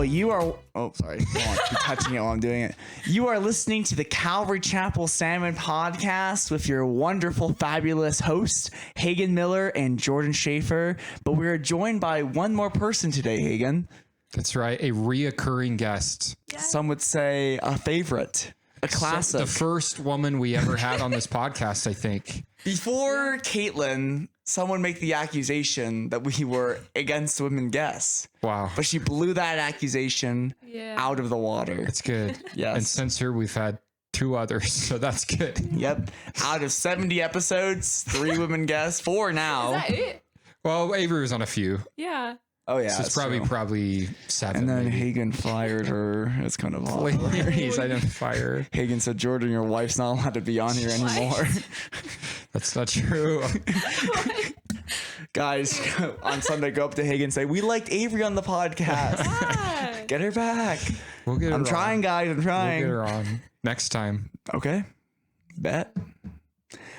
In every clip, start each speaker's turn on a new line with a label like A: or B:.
A: you are... Oh, sorry. Hold on. I'm touching it while I'm doing it. You are listening to the Calvary Chapel Salmon podcast with your wonderful, fabulous hosts, Hagen Miller and Jordan Schaefer. But we are joined by one more person today, Hagen.
B: That's right. A reoccurring guest.
C: Yes.
A: Some would say a favorite, a classic.
B: The first woman we ever had on this podcast, I think.
A: Before Kaitlyn, someone make the accusation that we were against women guests.
B: Wow.
A: But she blew that accusation out of the water.
B: That's good.
A: Yes.
B: And since her, we've had 2 others, so that's good.
A: Yep. Out of 70 episodes, 3 women guests, 4 now.
C: Is that it?
B: Well, Avery was on a few.
C: Yeah.
A: Oh, yeah.
B: So it's probably 7.
A: And then
B: maybe.
A: Hagen fired her. It's kind of awkward.
B: Please, I didn't fire her.
A: Hagen said, Jordan, your wife's not allowed to be on here anymore.
B: That's not true.
A: Guys, on Sunday, go up to Hagen and say, we liked Avery on the podcast.
C: Yeah.
A: Get her back.
B: We'll get her
A: I'm trying,
B: on.
A: guys. I'm
B: We'll
A: trying.
B: get her on next time.
A: Okay. Bet.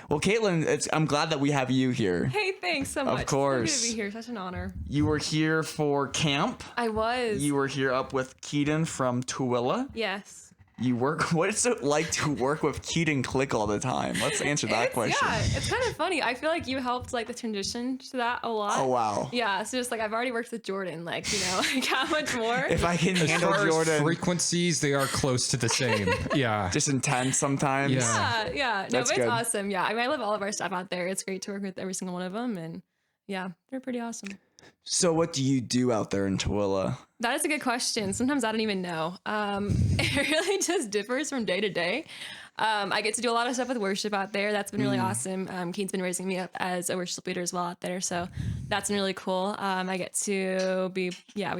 A: Well, Kaitlyn, I'm glad that we have you here.
C: Hey, thanks so much.
A: Of course.
C: It's so good to be here. Such an honor.
A: You were here for camp.
C: I was.
A: You were here up with Keaton from Tooele.
C: Yes.
A: You work. What is it like to work with Keaton Click all the time? Let's answer that question.
C: Yeah, it's kind of funny. I feel like you helped like the transition to that a lot.
A: Oh, wow.
C: Yeah, so just like I've already worked with Jordan, like, you know, like how much more?
A: If I can
B: As
A: handle
B: far as
A: Jordan,
B: frequencies, they are close to the same. Yeah.
A: just intense sometimes.
B: Yeah.
C: Yeah. No,
A: That's
C: but it's
A: good.
C: awesome. Yeah. I mean, I love all of our stuff out there. It's great to work with every single one of them. And yeah, they're pretty awesome.
A: So what do you do out there in Tooele?
C: That is a good question. Sometimes I don't even know. It really just differs from day to day. I get to do a lot of stuff with worship out there. That's been really awesome. Keaton's been raising me up as a worship leader as well out there. So that's been really cool. I get to we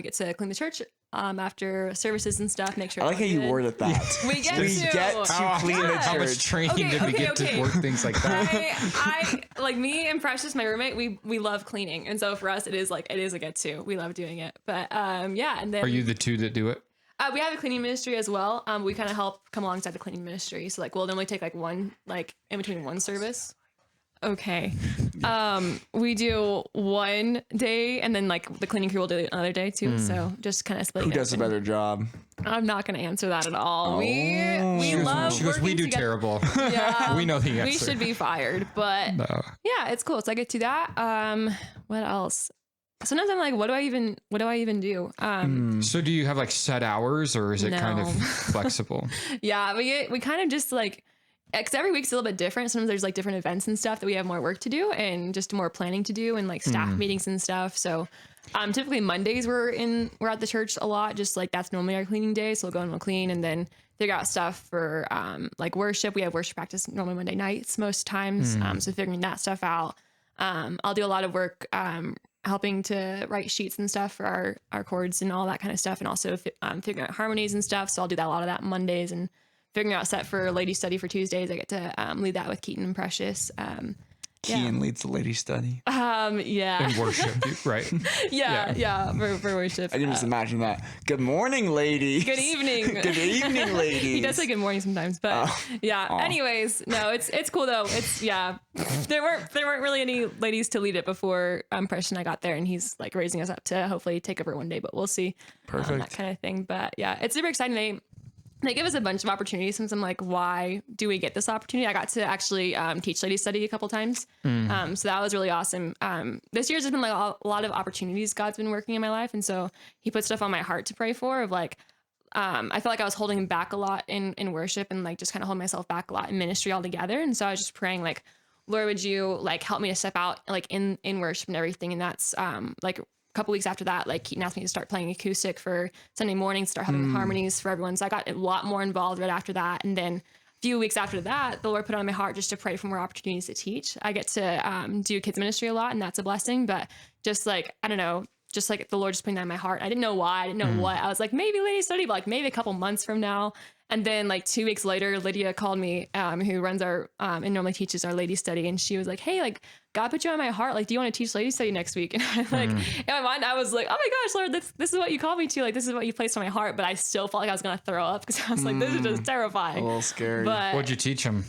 C: get to clean the church after services and stuff. Make sure
A: I like
C: it's
A: how
C: all
A: you
C: good.
A: worded that.
C: We get
A: We
C: to.
A: get to clean the
B: How much
A: church.
B: training did we get to work things like that?
C: I like me and Precious, my roommate, we love cleaning. And so for us, it is a get to. We love doing it. But yeah. And then
B: Are you the 2 that do it?
C: we have a cleaning ministry as well. We kind of help come alongside the cleaning ministry. So like we'll normally take like one, like in between one service. Okay. We do one day and then like the cleaning crew will do another day too. So just kind of splitting
A: Who does a
C: it up.
A: better job?
C: I'm not going to answer that at all. We
B: She goes,
C: love
B: she goes, we
C: working
B: do
C: together."
B: terrible.
C: Yeah.
B: We know the
C: We
B: answer.
C: should be fired, but yeah, it's cool. So I get to that. What else? Sometimes I'm like, what do I even do?
B: So do you have like set hours or is it kind of
C: No.
B: flexible?
C: Yeah, we kind of just like, because every week's a little bit different. Sometimes there's like different events and stuff that we have more work to do and just more planning to do and like staff meetings and stuff. So typically Mondays we're at the church a lot. Just like that's normally our cleaning day. So we'll go and we'll clean and then figure out stuff for like worship. We have worship practice normally Monday nights most times. So figuring that stuff out. I'll do a lot of work helping to write sheets and stuff for our chords and all that kind of stuff. And also figuring out harmonies and stuff. So I'll do that a lot of that Mondays and figuring out set for lady study for Tuesdays. I get to lead that with Keaton and Precious.
A: Keaton leads the lady study.
C: Yeah.
B: In worship, right?
C: Yeah. For worship.
A: I can just imagine that. Good morning, ladies.
C: Good evening.
A: Good evening, ladies.
C: He does say good morning sometimes, but yeah. Anyways, no, it's cool though. It's there weren't really any ladies to lead it before Precious and I got there, and he's like raising us up to hopefully take over one day, but we'll see.
A: Perfect.
C: That kind of thing. But yeah, it's super exciting. They give us a bunch of opportunities since I'm like, why do we get this opportunity? I got to actually teach lady study a couple times. So that was really awesome. This year's just been like a lot of opportunities God's been working in my life. And so he put stuff on my heart to pray for of like, I felt like I was holding back a lot in worship and like just kind of hold myself back a lot in ministry altogether. And so I was just praying like, Lord, would you like help me to step out like in worship and everything? And that's like couple weeks after that, like Keaton asked me to start playing acoustic for Sunday mornings, start having harmonies for everyone. So I got a lot more involved right after that. And then a few weeks after that, the Lord put it on my heart just to pray for more opportunities to teach. I get to do kids ministry a lot, and that's a blessing. But just like, I don't know, just like the Lord just putting that in my heart. I didn't know why. I didn't know what. I was like, maybe lady study, but like maybe a couple months from now. And then like 2 weeks later, Lydia called me, who runs our, and normally teaches our lady study. And she was like, hey, like God put you on my heart. Like, do you want to teach lady study next week? And I'm like, in my mind, I was like, oh my gosh, Lord, this is what you called me to. Like, this is what you placed on my heart. But I still felt like I was going to throw up because I was like, this is just terrifying.
A: A little scary.
C: But
B: What'd you teach him?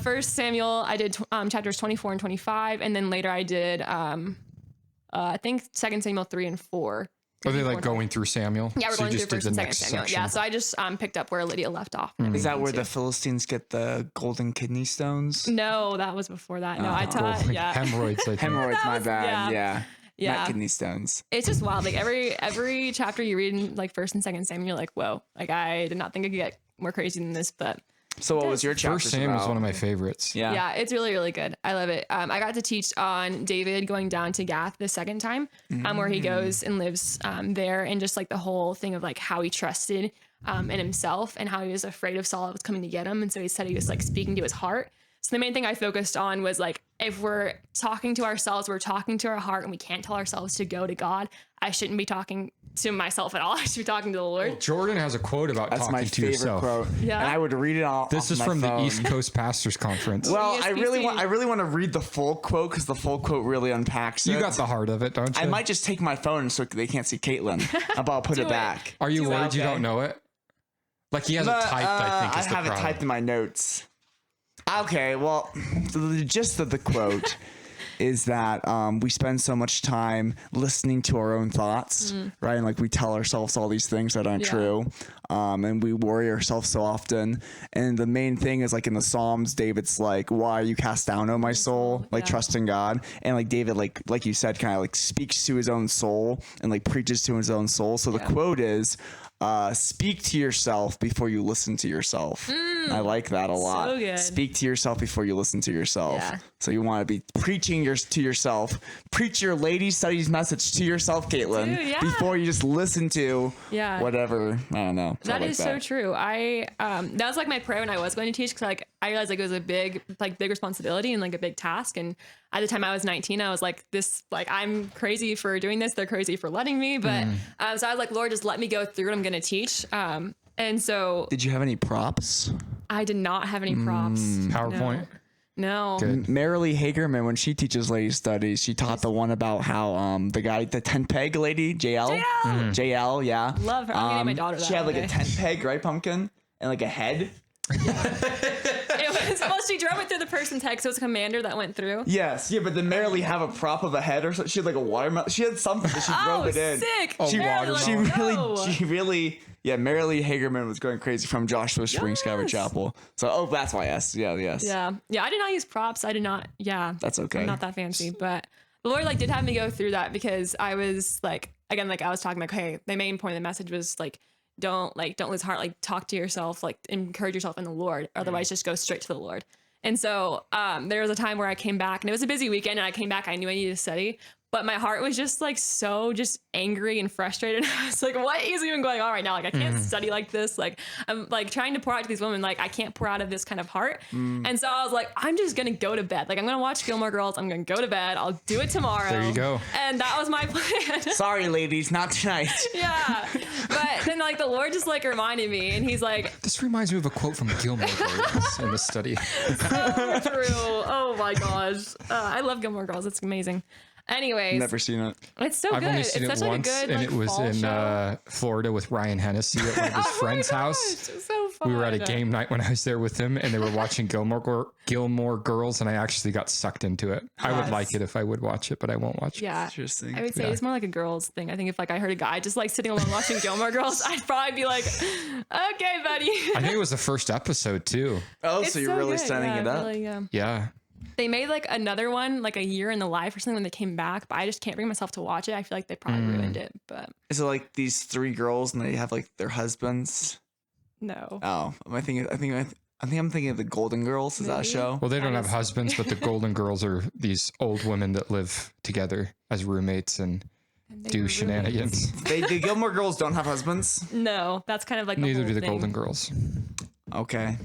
C: First Samuel, I did chapters 24 and 25. And then later I did, I think 2 Samuel 3 and 4.
B: Are they like going through Samuel?
C: Yeah, we're
B: So you
C: going
B: just
C: through
B: did
C: First
B: the
C: and Second
B: next
C: Samuel.
B: section.
C: Yeah, so I just picked up where Lydia left off. and
A: Is that
C: everything,
A: where
C: too.
A: the Philistines get the golden kidney stones?
C: No, that was before that. No, I taught.
B: Cool.
C: Yeah,
B: Hemorrhoids, I think.
A: Hemorrhoids, my
C: was-
A: bad.
C: yeah.
A: Yeah.
C: Yeah.
A: Not kidney stones.
C: it's just wild. Like every chapter you read in like First and Second Samuel, you're like, whoa. Like I did not think it could get more crazy than this, but
A: So what was your chapter?
B: First Samuel is one of my favorites.
A: Yeah.
C: yeah, it's really, really good. I love it. I got to teach on David going down to Gath the second time, where he goes and lives there, and just like the whole thing of like how he trusted in himself and how he was afraid of Saul was coming to get him. And so he said he was like speaking to his heart. So the main thing I focused on was like, if we're talking to ourselves, we're talking to our heart, and we can't tell ourselves to go to God, I shouldn't be talking to myself at all. I should be talking to the Lord.
B: Jordan has a quote about
A: That's
B: talking
A: my
B: to
A: favorite
B: yourself.
A: quote.
C: Yeah.
A: And I would read it all.
B: This
A: off
B: is
A: my
B: from
A: phone.
B: the East Coast Pastors Conference.
A: Well, I really
C: ESPC.
A: want to read the full quote because the full quote really unpacks it.
B: You got the heart of it, don't you?
A: I might just take my phone so they can't see Caitlyn. I'll put
C: Do
A: it
C: it.
A: back.
B: Are you
C: Do
B: worried you
A: okay.
B: don't know it? Like he has it typed, I think.
A: I
B: Is the
A: have it
B: problem.
A: typed in my notes. Okay, well, the gist of the quote is that we spend so much time listening to our own thoughts, right? And like we tell ourselves all these things that aren't
C: Yeah.
A: true, and we worry ourselves so often. And the main thing is like in the Psalms, David's like, "Why are you cast down, O my soul?" Like
C: Yeah.
A: trust in God. And like David, like you said, kind of like speaks to his own soul and like preaches to his own soul. So the quote is, speak to yourself before you listen to yourself. I like that a lot.
C: So good.
A: Speak to yourself before you listen to yourself.
C: Yeah.
A: So you want to be preaching to yourself. Preach your lady studies message to yourself, Kaitlyn,
C: Dude, yeah.
A: before you just listen to
C: Yeah.
A: whatever. I don't know. So I
C: That
A: like
C: is so true. I that was like my prayer when I was going to teach, because like I realized like it was a big responsibility and like a big task. And at the time I was 19, I was like, this, like I'm crazy for doing this. They're crazy for letting me. But so I was like, Lord, just let me go through what I'm going to teach. And so
A: Did you have any props?
C: I did not have any props.
B: PowerPoint.
C: No.
B: Good.
A: Marilee Hagerman, when she teaches lady studies, she taught the one about how the guy, the tent peg lady, JL. JL, yeah.
C: Love her. I'm gonna name my daughter that
A: She had like
C: one
A: a
C: day.
A: tent peg, right, Pumpkin? And like a head.
C: It was, well, she drove it through the person's head, so it was a commander that went through.
A: Yes, yeah, but did Marilee have a prop of a head or something? She had like a watermelon. She had something that she drove
C: Oh,
A: it in.
C: sick.
B: Oh,
A: She,
B: watermelon.
A: she really, yeah, Marilee Hagerman was going crazy from Joshua Springs Calvary
C: Yes.
A: Chapel. So, that's why, yes. Yeah, yes.
C: Yeah. Yeah. I did not use props. I did not. Yeah.
A: That's okay.
C: I'm not that fancy, but the Lord like did have me go through that, because I was like, again, like I was talking like, hey, the main point of the message was like, don't lose heart, like talk to yourself, like encourage yourself in the Lord. Otherwise just go straight to the Lord. And so there was a time where I came back, and it was a busy weekend, and I came back, I knew I needed to study, but my heart was just like so just angry and frustrated. I was like, what is even going on right now? Like I can't study like this. Like I'm like trying to pour out to these women. Like I can't pour out of this kind of heart. And so I was like, I'm just going to go to bed. Like I'm going to watch Gilmore Girls. I'm going to go to bed. I'll do it tomorrow.
B: There you go.
C: And that was my plan.
A: Sorry, ladies, not tonight.
C: Yeah. But then like the Lord just like reminded me, and he's like,
B: This reminds me of a quote from Gilmore Girls in the study.
C: so true. Oh my gosh. I love Gilmore Girls. It's amazing. Anyways,
A: Never seen it.
C: it's so
B: I've
C: good.
B: only seen
C: It's
B: it
C: such
B: once,
C: like a good,
B: and
C: like,
B: it was
C: fall
B: in
C: show.
B: Florida with Ryan Hennessy at one of his
C: Oh my
B: friend's house.
C: gosh, it's so fun.
B: We were at a game night when I was there with him, and they were watching Gilmore Girls, and I actually got sucked into it. I would
C: Yes.
B: like it if I would watch it, but I won't watch it.
C: Yeah.
A: Interesting.
C: I would say it's more like a girls thing. I think if like I heard a guy just like sitting alone watching Gilmore Girls, I'd probably be like, okay, buddy.
B: I think it was the first episode too.
A: Oh,
C: It's
A: so you're
C: so
A: really
C: good.
A: setting
C: Yeah,
A: it up?
C: really, yeah.
B: Yeah.
C: They made like another one like a year in the life or something when they came back, but I just can't bring myself to watch it. I feel like they probably ruined it, but
A: Is it like these three girls and they have like their husbands?
C: no.
A: Oh, I think I'm thinking of the Golden Girls. Is that a
C: Maybe.
A: show?
B: Well, they don't
C: That
B: have
C: is-
B: husbands, but the Golden Girls are these old women that live together as roommates and
C: They
B: do
C: were
B: shenanigans.
A: The Gilmore Girls don't have husbands.
C: No, that's kind of like the
B: Neither
C: whole
B: do the
C: thing.
B: Golden Girls.
A: Okay.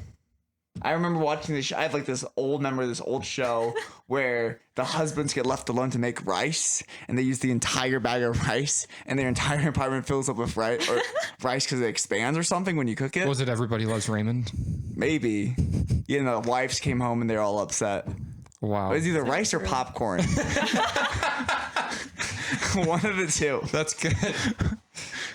A: I remember watching this. I have like this old memory of this old show where the husbands get left alone to make rice, and they use the entire bag of rice, and their entire apartment fills up with rice because it expands or something when you cook it.
B: Was it Everybody Loves Raymond?
A: Maybe. You know, the wives came home and they're all upset.
B: Wow.
A: It was either rice or popcorn. One of the two.
B: That's good.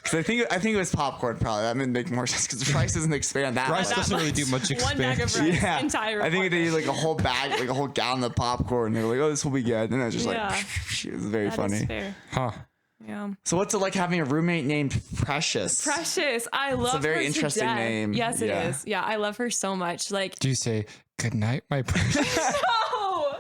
A: Because I think it was popcorn. Probably that would make more sense because rice doesn't expand that
B: Rice
A: much.
B: doesn't really do much
C: One bag of
B: expansion.
C: rice,
A: Yeah,
C: entire.
A: I think they
C: apartment.
A: did like a whole bag, like a whole gallon of popcorn. They were like, "Oh, this will be good," and it was just
C: Yeah.
A: like, it was very
C: That
A: funny.
C: is fair.
B: Huh.
C: Yeah.
A: So what's it like having a roommate named Precious?
C: Precious. I love her.
A: a very interesting
C: to death.
A: name.
C: Yes, it
A: Yeah.
C: is. Yeah, I love her so much. Like,
B: Do you say good night, my precious?
C: no,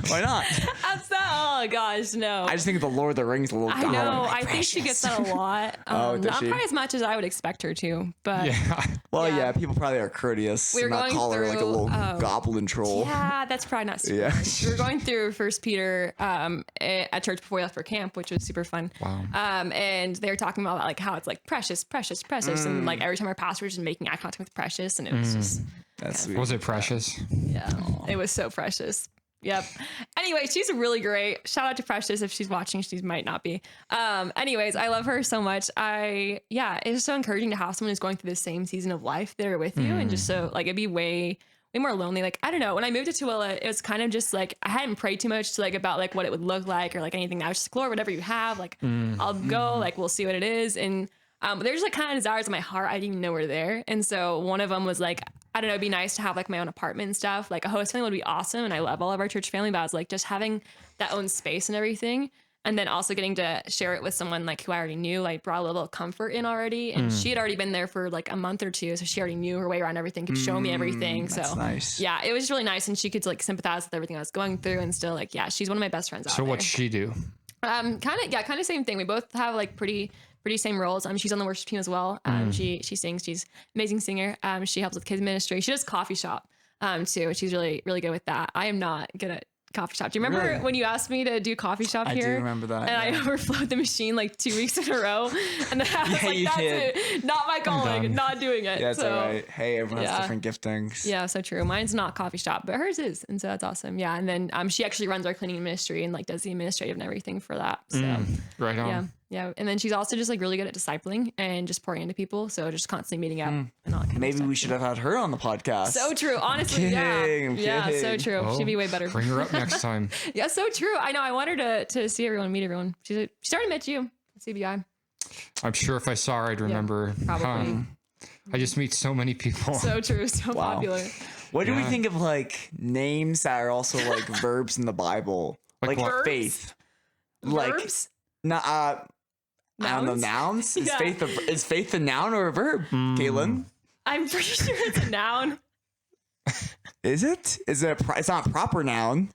A: Why not?
C: that's not. Oh gosh, no.
A: I just think of the Lord of the Rings, little
C: I
A: doll.
C: know.
A: Like,
C: I think she gets that a lot.
A: Oh, does
C: not
A: she?
C: probably as much as I would expect her to, but
B: Yeah.
A: Well,
C: Yeah.
A: yeah, people probably are courteous.
C: We were
A: and not
C: going
A: call her like a
C: through,
A: little goblin troll.
C: yeah, that's probably not super.
A: Yeah.
C: Nice. We were going through First Peter at church before we left for camp, which was super fun.
B: Wow.
C: And they were talking about like how it's like precious, precious, precious, and like every time our pastor was just making eye contact with Precious, and it was just
A: That's sweet.
B: Was it precious?
C: yeah, it was so precious. Yep. Anyway, she's really great. Shout out to Precious if she's watching. She might not be. Anyways, I love her so much. It's so encouraging to have someone who's going through the same season of life there with you, and just so like it'd be way more lonely. Like I don't know. When I moved to Tooele, it was kind of just like I hadn't prayed too much to like about like what it would look like or like anything. I was just explore whatever you have. Like I'll go. Like we'll see what it is. And there's like kind of desires in my heart I didn't even know were there. And so one of them was like, I don't know, it'd be nice to have like my own apartment and stuff. Like a host family would be awesome. And I love all of our church family, but I was like just having that own space and everything. And then also getting to share it with someone like who I already knew, like brought a little comfort in already. And she had already been there for like a month or two. So she already knew her way around everything, could show me everything.
A: That's
C: So
A: nice.
C: yeah, it was really nice. And she could like sympathize with everything I was going through and still like, yeah, she's one of my best friends out
B: So
C: there.
B: what'd she do?
C: Kind of same thing. We both have like pretty same roles. She's on the worship team as well. She sings. She's an amazing singer. She helps with kids ministry. She does coffee shop too. She's really good with that. I am not good at coffee shop. Do you remember when you asked me to do coffee shop
A: I
C: here?
A: do remember that.
C: And I overflowed the machine like 2 weeks in a row. And then I was
A: Yeah,
C: like,
A: you
C: that's
A: did.
C: it. Not my calling.
B: done.
C: Not doing it.
A: Yeah, it's
C: so,
A: all right. Hey, everyone has
C: yeah.
A: different giftings.
C: Yeah, so true. Mine's not coffee shop, but hers is. And so that's awesome. Yeah. And then she actually runs our cleaning ministry and like does the administrative and everything for that. So
B: Right on.
C: yeah. Yeah. And then she's also just like really good at discipling and just pouring into people. So just constantly meeting up and all that kind
A: Maybe
C: of stuff.
A: we should have had her on the podcast.
C: So true. Honestly,
A: Kidding,
C: yeah. Yeah, so
A: kidding.
C: true.
B: Oh,
C: She'd be way better.
B: Bring her up next time.
C: Yeah, so true. I know. I want her to see everyone, meet everyone. She already met you at CBI.
B: I'm sure if I saw her, I'd remember.
C: probably.
B: I just meet so many people.
C: So true. So
A: Wow.
C: popular.
A: What do we
B: Yeah.
A: think of like names that are also like verbs in the Bible?
B: Like
A: Like
B: what?
A: faith. Like
C: Verbs?
A: I don't know,
C: Nouns?
A: nouns?
C: Yeah.
A: Is faith a noun or a verb? Caitlin?
C: I'm pretty sure it's a noun.
A: Is it? Is it it's not a proper noun.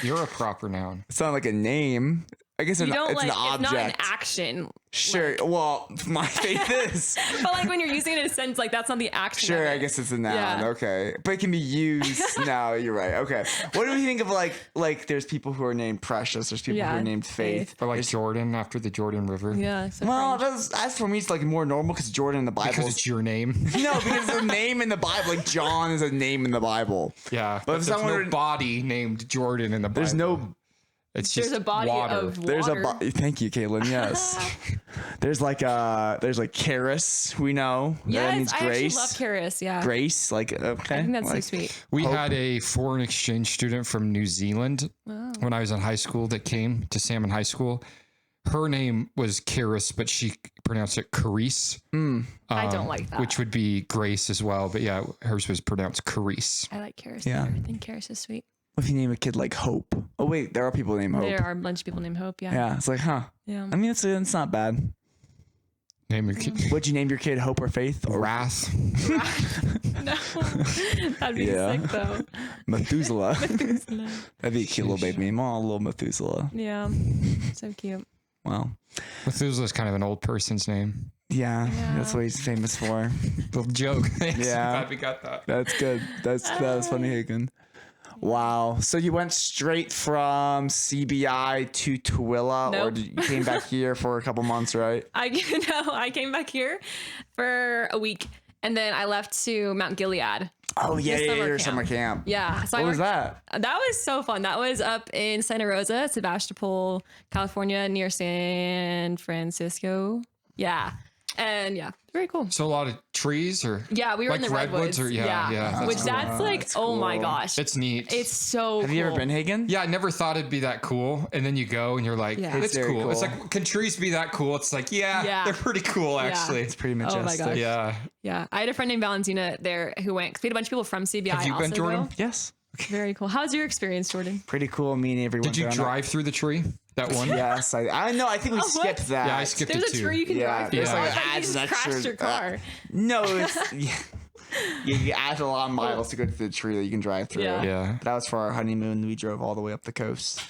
B: You're a proper noun.
A: It's not like a name. I guess
C: You
A: it's
C: don't
A: an
C: like, it's
A: object.
C: not an action.
A: Sure. Well, my faith is.
C: But like when you're using it in a sentence, like that's not the action.
A: Sure,
C: of
A: I
C: it.
A: guess it's a noun.
C: Yeah.
A: Okay, but it can be used. No, you're right. Okay, what do we think of like? There's people who are named Precious. There's people who
C: Yeah,
A: are named Faith.
B: Or like Jordan after the Jordan River.
C: Yeah. So
A: Well,
C: French.
A: that's for me. It's like more normal because Jordan in the Bible.
B: Because it's your name.
A: No, because it's a name in the Bible. Like John is a name in the Bible.
B: Yeah.
A: But
B: But
A: if
B: there's
A: someone
B: no
A: were-
B: body named Jordan in the Bible.
A: There's no.
B: It's
C: There's
B: just
C: a body
B: water.
C: of water.
A: There's a. Thank you, Caitlin. Yes. There's like Charis. We know. That
C: Yes,
A: means
C: I actually
A: grace.
C: love Karis. Yeah.
A: Grace. Like okay.
C: I think that's
A: like,
C: so sweet.
B: We
A: Hope.
B: had a foreign exchange student from New Zealand when I was in high school that came to Salmon High School. Her name was Karis, but she pronounced it Carice.
C: I don't like that.
B: Which would be Grace as well. But yeah, hers was pronounced Carice.
C: I like Karis.
A: Yeah.
C: Better. I think Karis is sweet.
A: What if you name a kid like Hope? Oh wait, there are people named Hope.
C: There are a bunch of people named Hope. Yeah.
A: Yeah, it's like, huh?
C: Yeah.
A: I mean, it's not bad.
B: Name your kid
A: Would you name your kid Hope or Faith or
B: Wrath.
C: No. That'd be
A: Yeah.
C: sick though.
A: Methuselah? That'd be a cute little baby name. Oh, little Methuselah.
C: Yeah. So cute.
A: Wow.
B: Methuselah's kind of an old person's name.
A: Yeah,
C: Yeah.
A: that's what he's famous for.
B: Little joke. Thanks.
A: Yeah.
B: Glad we got that.
A: That's good. That was funny, Hagen. Wow. So you went straight from CBI to Tooele, or
C: Nope.
A: you came back here for a couple months, right?
C: I came back here for a week and then I left to Mount Gilead.
A: Oh yeah,
C: The
A: yeah,
C: summer
A: your
C: camp.
A: summer camp.
C: Yeah. So
A: What
C: I
A: was
C: worked-
A: that?
C: That was so fun. That was up in Santa Rosa, Sebastopol, California, near San Francisco. Yeah. And yeah, very cool.
B: So a lot of trees or
C: Yeah, we were in
B: like
C: the redwoods.
B: yeah.
C: Which
A: cool.
C: that's like,
A: That's
C: oh my
A: cool.
C: gosh.
B: It's neat.
C: It's so
A: Have you ever
C: cool.
A: been, Hagen?
B: Yeah, I never thought it'd be that cool. And then you go and you're like,
C: Yeah.
B: it's
A: It's very
B: cool. It's
A: cool.
B: like, can trees be that cool? It's like, yeah. They're pretty cool actually.
A: It's pretty
C: Oh my
A: majestic.
C: gosh.
B: Yeah.
C: Yeah. I had a friend named Valentina there who went, 'cause we had a bunch of people from CBI.
B: Have you been,
C: also
B: Jordan?
C: go.
A: Yes.
C: Very cool. How's your experience, Jordan?
A: Pretty cool. Me and everyone.
B: Did you drive through the tree? That one?
A: Yes, I know. I think we skipped that.
B: Yeah, I skipped
C: There's
B: it
C: a
B: too.
C: tree you can
A: Yeah,
C: drive through.
A: there's
C: I
A: like
C: thought you
A: adds
C: just
A: an extra.
C: crashed your car.
A: No, it's you add a lot of miles to go to the tree that you can drive through.
C: Yeah.
B: Yeah.
A: That was for our honeymoon. We drove all the way up the coast,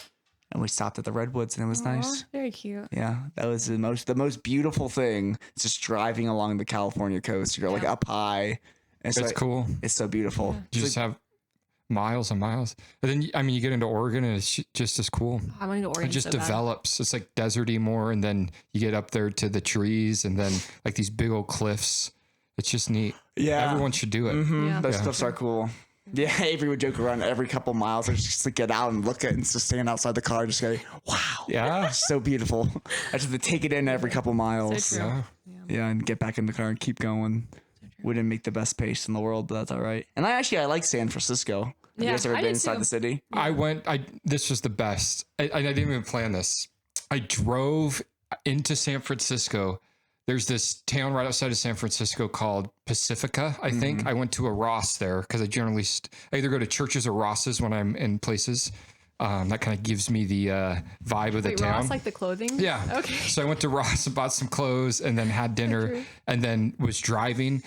A: and we stopped at the redwoods, and it was nice.
C: Aw, very cute.
A: Yeah, that was the most beautiful thing. It's just driving along the California coast. You're like up high. And
B: It's cool.
A: It's so beautiful.
B: You just have miles and miles. And then, I mean, you get into Oregon and it's just as cool.
C: I want to go to Oregon.
B: It just
C: so bad.
B: develops. It's like deserty more. And then you get up there to the trees and then like these big old cliffs. It's just neat.
A: Yeah.
B: Everyone should do it.
C: Yeah.
A: Those cliffs are cool. Yeah, Avery would joke around every couple miles. I just to get out and look at it and just stand outside the car, just go, wow.
B: Yeah.
A: It's so beautiful. I just have to take it in every couple miles.
C: So true.
B: Yeah.
A: Yeah, and get back in the car and keep going. We didn't make the best pace in the world, but that's all right. And I like San Francisco. Have you
C: Yeah,
A: guys ever
C: I
A: been
C: did
A: inside
C: too.
A: the city?
B: This was the best. I didn't even plan this. I drove into San Francisco. There's this town right outside of San Francisco called Pacifica, I think. I went to a Ross there because I generally I either go to churches or Rosses when I'm in places. That kind of gives me the vibe of the
C: Wait,
B: town.
C: Ross, like the clothing?
B: Yeah.
C: Okay.
B: So I went to Ross and bought some clothes and then had dinner and then was driving.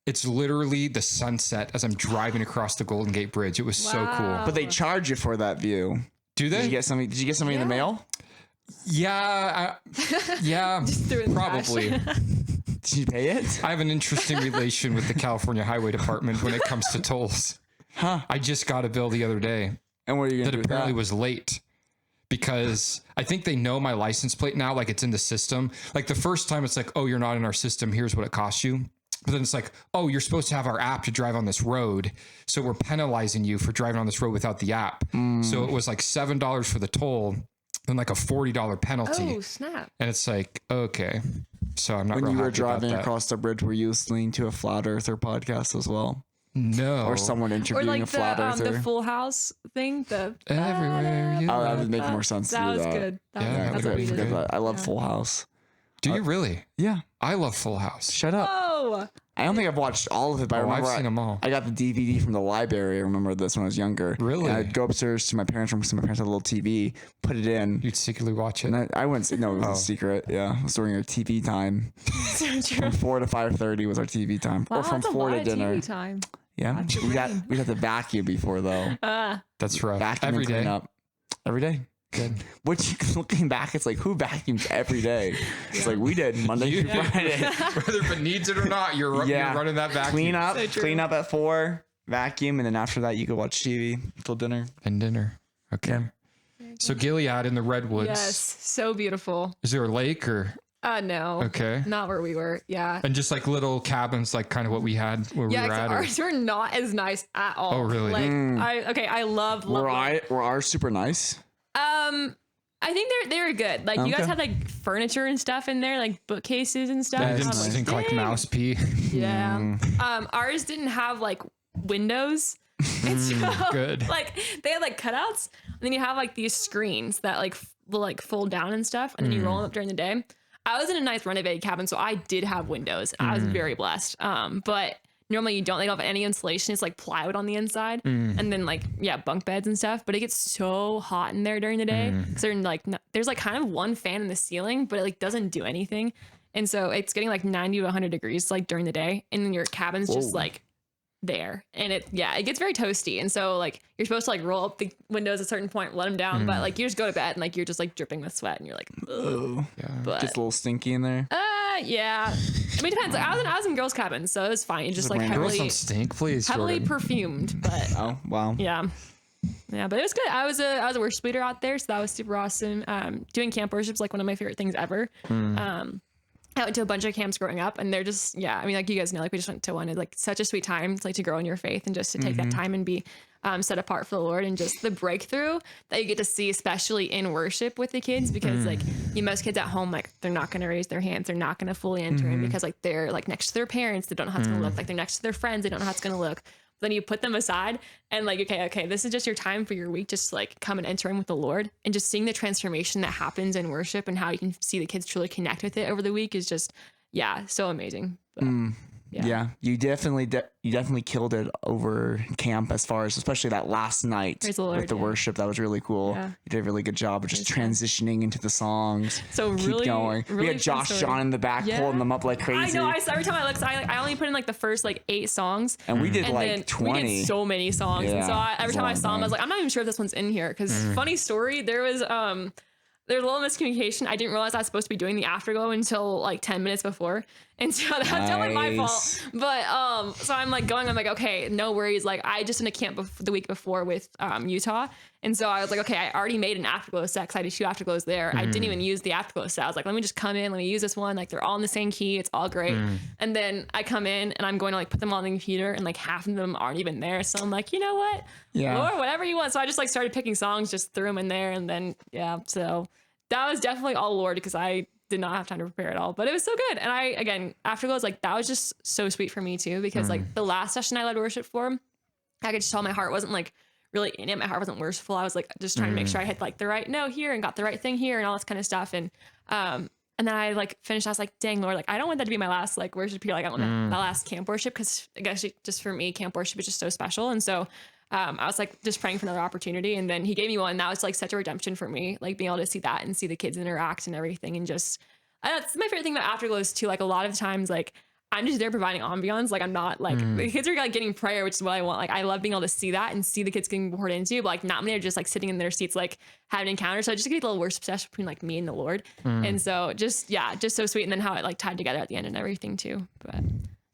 B: It's literally the sunset as I'm driving across the Golden Gate Bridge. It was so cool.
A: But they charge you for that view.
B: Do they?
A: Did you get something in the mail?
B: Yeah. Yeah.
C: threw it in the trash.
B: Probably.
A: Did you pay it?
B: I have an interesting relation with the California Highway Department when it comes to tolls.
A: Huh.
B: I just got a bill the other day
A: And what are you going
B: that
A: to do with
B: apparently
A: that?
B: was late because I think they know my license plate now. Like it's in the system. Like the first time it's like, oh, you're not in our system. Here's what it costs you. But then it's like, oh, you're supposed to have our app to drive on this road. So we're penalizing you for driving on this road without the app. So it was like $7 for the toll and like a $40 penalty.
C: Oh, snap.
B: And it's like, okay. So I'm not
A: When
B: real
A: you were
B: happy about
A: driving
B: that.
A: across the bridge, were you listening to a Flat Earther podcast as well?
B: No.
A: Or someone
C: Or
A: interviewing
C: like
A: a Flat Earther?
C: the Full House thing.
B: Everywhere you
A: Oh, that would make more sense to
C: That
A: do
C: was
A: that.
C: good.
B: Yeah,
C: That's what we did.
A: I love Full House.
B: Do you really?
A: Yeah.
B: I love Full House.
A: Shut up.
C: Oh,
A: I don't think I've watched all of it, but I
B: Oh,
A: remember
B: I've seen them all.
A: I got the DVD from the library. I remember this when I was younger.
B: Really?
A: And I'd go upstairs to my parents' room because my parents had a little TV, put it in.
B: You'd secretly watch it.
A: And I wouldn't say, no, it was a secret. Yeah. It was during our TV time.
C: so true.
A: From 4 to 5:30 was our TV time.
C: Wow,
A: or from
C: that's a
A: 4 to
C: lot of
A: dinner.
C: TV time.
A: Yeah. We'd have to vacuum before, though.
B: That's rough.
A: Vacuum
B: Every
A: and clean
B: day.
A: up. Every day.
B: Good.
A: Which, looking back, it's like, who vacuums every day? It's like, we did Monday through Friday.
B: Whether if it needs it or not, you're running that vacuum.
A: Clean up at 4, vacuum, and then after that, you could watch TV until dinner.
B: And dinner. Okay. So Gilead in the Redwoods.
C: Yes, so beautiful.
B: Is there a lake or?
C: No.
B: Okay.
C: Not where we were. Yeah.
B: And just like little cabins, like kind of what we had where we
C: Yeah,
B: were
C: except
B: at. Or?
C: ours were not as nice at all.
B: Oh, really?
C: Like I love
A: Were ours super nice?
C: I think they were good. Like you guys
A: Okay.
C: had like furniture and stuff in there, like bookcases and stuff.
B: I
C: And I
B: didn't
C: was like,
B: stink like
C: "Dang."
B: mouse pee.
C: Yeah. Ours didn't have like windows. And so
B: Good.
C: like they had like cutouts, and then you have like these screens that like will like fold down and stuff, and then you roll them up during the day. I was in a nice renovated cabin, so I did have windows. I was very blessed. But normally you don't. They don't have any insulation. It's like plywood on the inside, and then like bunk beds and stuff. But it gets so hot in there during the day because there's like kind of one fan in the ceiling, but it like doesn't do anything, and so it's getting like 90 to 100 degrees like during the day, and then your cabin's just like there, and it gets very toasty, and so like you're supposed to like roll up the windows at a certain point, let them down, but like you just go to bed and like you're just like dripping with sweat, and you're like, ugh. But
A: Gets a little stinky in there.
C: yeah, I mean it depends. Like, I was in girls' cabins, so it was fine. It's just like
A: random-
B: Girls
C: heavily
B: don't stink, please.
C: heavily
B: Jordan.
C: perfumed, but
A: Oh, wow.
C: yeah, but it was good. I was a worship leader out there, so that was super awesome. Doing camp worship is like one of my favorite things ever. I went to a bunch of camps growing up, and they're just, I mean, like you guys know, like we just went to one. It's like such a sweet time. It's like to grow in your faith and just to take that time and be set apart for the Lord, and just the breakthrough that you get to see, especially in worship with the kids, because like most kids at home, like they're not going to raise their hands. They're not going to fully enter in because like they're like next to their parents. They don't know how it's going to look. Like they're next to their friends. They don't know how it's going to look. Then you put them aside and like, okay, this is just your time for your week. Just to, like come and enter in with the Lord, and just seeing the transformation that happens in worship and how you can see the kids truly connect with it over the week is just, so amazing. But,
A: Yeah, you definitely killed it over camp as far as especially that last night
C: Praise the Lord,
A: with the worship. That was really cool.
C: Yeah.
A: You did a really good job of just transitioning into the songs.
C: So
A: keep
C: really,
A: going.
C: really
A: We had
C: fun
A: Josh
C: story.
A: John in the back pulling them up like crazy.
C: I know. Every time I look, so I only put in like the first like 8 songs,
A: and we did
C: and then
A: like 20.
C: We did so many songs, and so
A: Yeah,
C: every
A: it's a
C: time I
A: long
C: saw him, I was
A: time.
C: like, I'm not even sure if this one's in here. Because funny story, there was a little miscommunication. I didn't realize I was supposed to be doing the afterglow until like 10 minutes before. And so that's totally my fault. But so I'm like going, I'm like, okay, no worries. Like I just in a camp the week before with Utah. And so I was like, okay, I already made an afterglow set because I did 2 afterglows there. I didn't even use the afterglow set. I was like, let me just come in, let me use this one. Like they're all in the same key. It's all great. And then I come in and I'm going to like put them on the computer and like half of them aren't even there. So I'm like, you know what?
A: Yeah.
C: Lord, whatever you want. So I just like started picking songs, just threw them in there. And then, yeah, so that was definitely all Lord because I did not have time to prepare at all, but it was so good. And I, again, afterglows, like that was just so sweet for me too, because like the last session I led worship for, I could just tell my heart wasn't like really in it. My heart wasn't worshipful. I was like just trying to make sure I had like the right note here and got the right thing here and all this kind of stuff. And then I like finished. I was like, dang Lord, like I don't want that to be my last like worship here. Like I want my last camp worship because I guess just for me, camp worship is just so special. And so I was like just praying for another opportunity, and then he gave me one. That was like such a redemption for me, like being able to see that and see the kids interact and everything, and just that's my favorite thing about afterglows too. Like a lot of times, like I'm just there providing ambiance. Like I'm not like the kids are like getting prayer, which is what I want. Like I love being able to see that and see the kids getting poured into, but like not many are just like sitting in their seats like having an encounter. So I just get a little worship session between like me and the Lord, and so just so sweet. And then how it like tied together at the end and everything too. But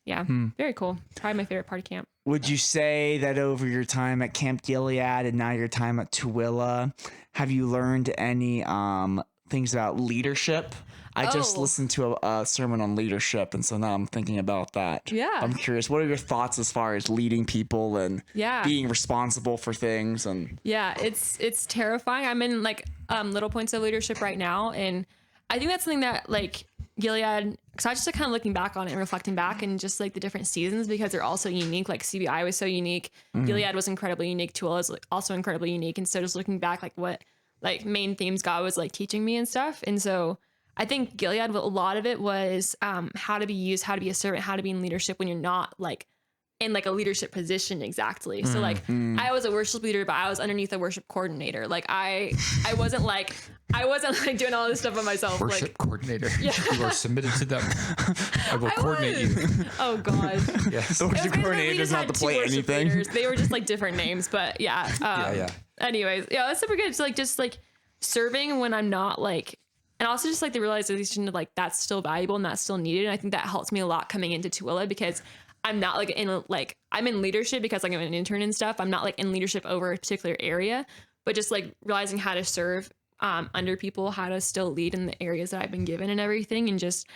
C: yeah, very cool. Probably my favorite part of camp.
A: Would you say that over your time at Camp Gilead and now your time at Tooele, have you learned any things about leadership? I just listened to a sermon on leadership, and so now I'm thinking about that.
C: Yeah.
A: I'm curious, what are your thoughts as far as leading people and being responsible for things? And
C: yeah, it's terrifying. I'm in like little points of leadership right now, and I think that's something that like Gilead, because I was just like kind of looking back on it and reflecting back and just like the different seasons, because they're all so unique. Like CBI was so unique, Gilead was incredibly unique, Tooele is also incredibly unique, and so just looking back, like what like main themes God was like teaching me and stuff. And so I think Gilead, a lot of it was how to be used, how to be a servant, how to be in leadership when you're not like in like a leadership position exactly. So like I was a worship leader, but I was underneath a worship coordinator. Like I wasn't like doing all this stuff by myself.
B: Worship
C: like
B: coordinator. You are submitted to them. I will coordinate you.
C: Oh God.
B: Yes.
A: the worship coordinator doesn't have to play anything.
C: Leaders. They were just like different names, but yeah.
B: Yeah.
C: Anyways, yeah, that's super good. So like just like serving when I'm not like, and also just like the realization of like that's still valuable and that's still needed. And I think that helps me a lot coming into Tooele, because I'm not like I'm in leadership because like I'm an intern and stuff. I'm not like in leadership over a particular area, but just like realizing how to serve under people, how to still lead in the areas that I've been given and everything, and just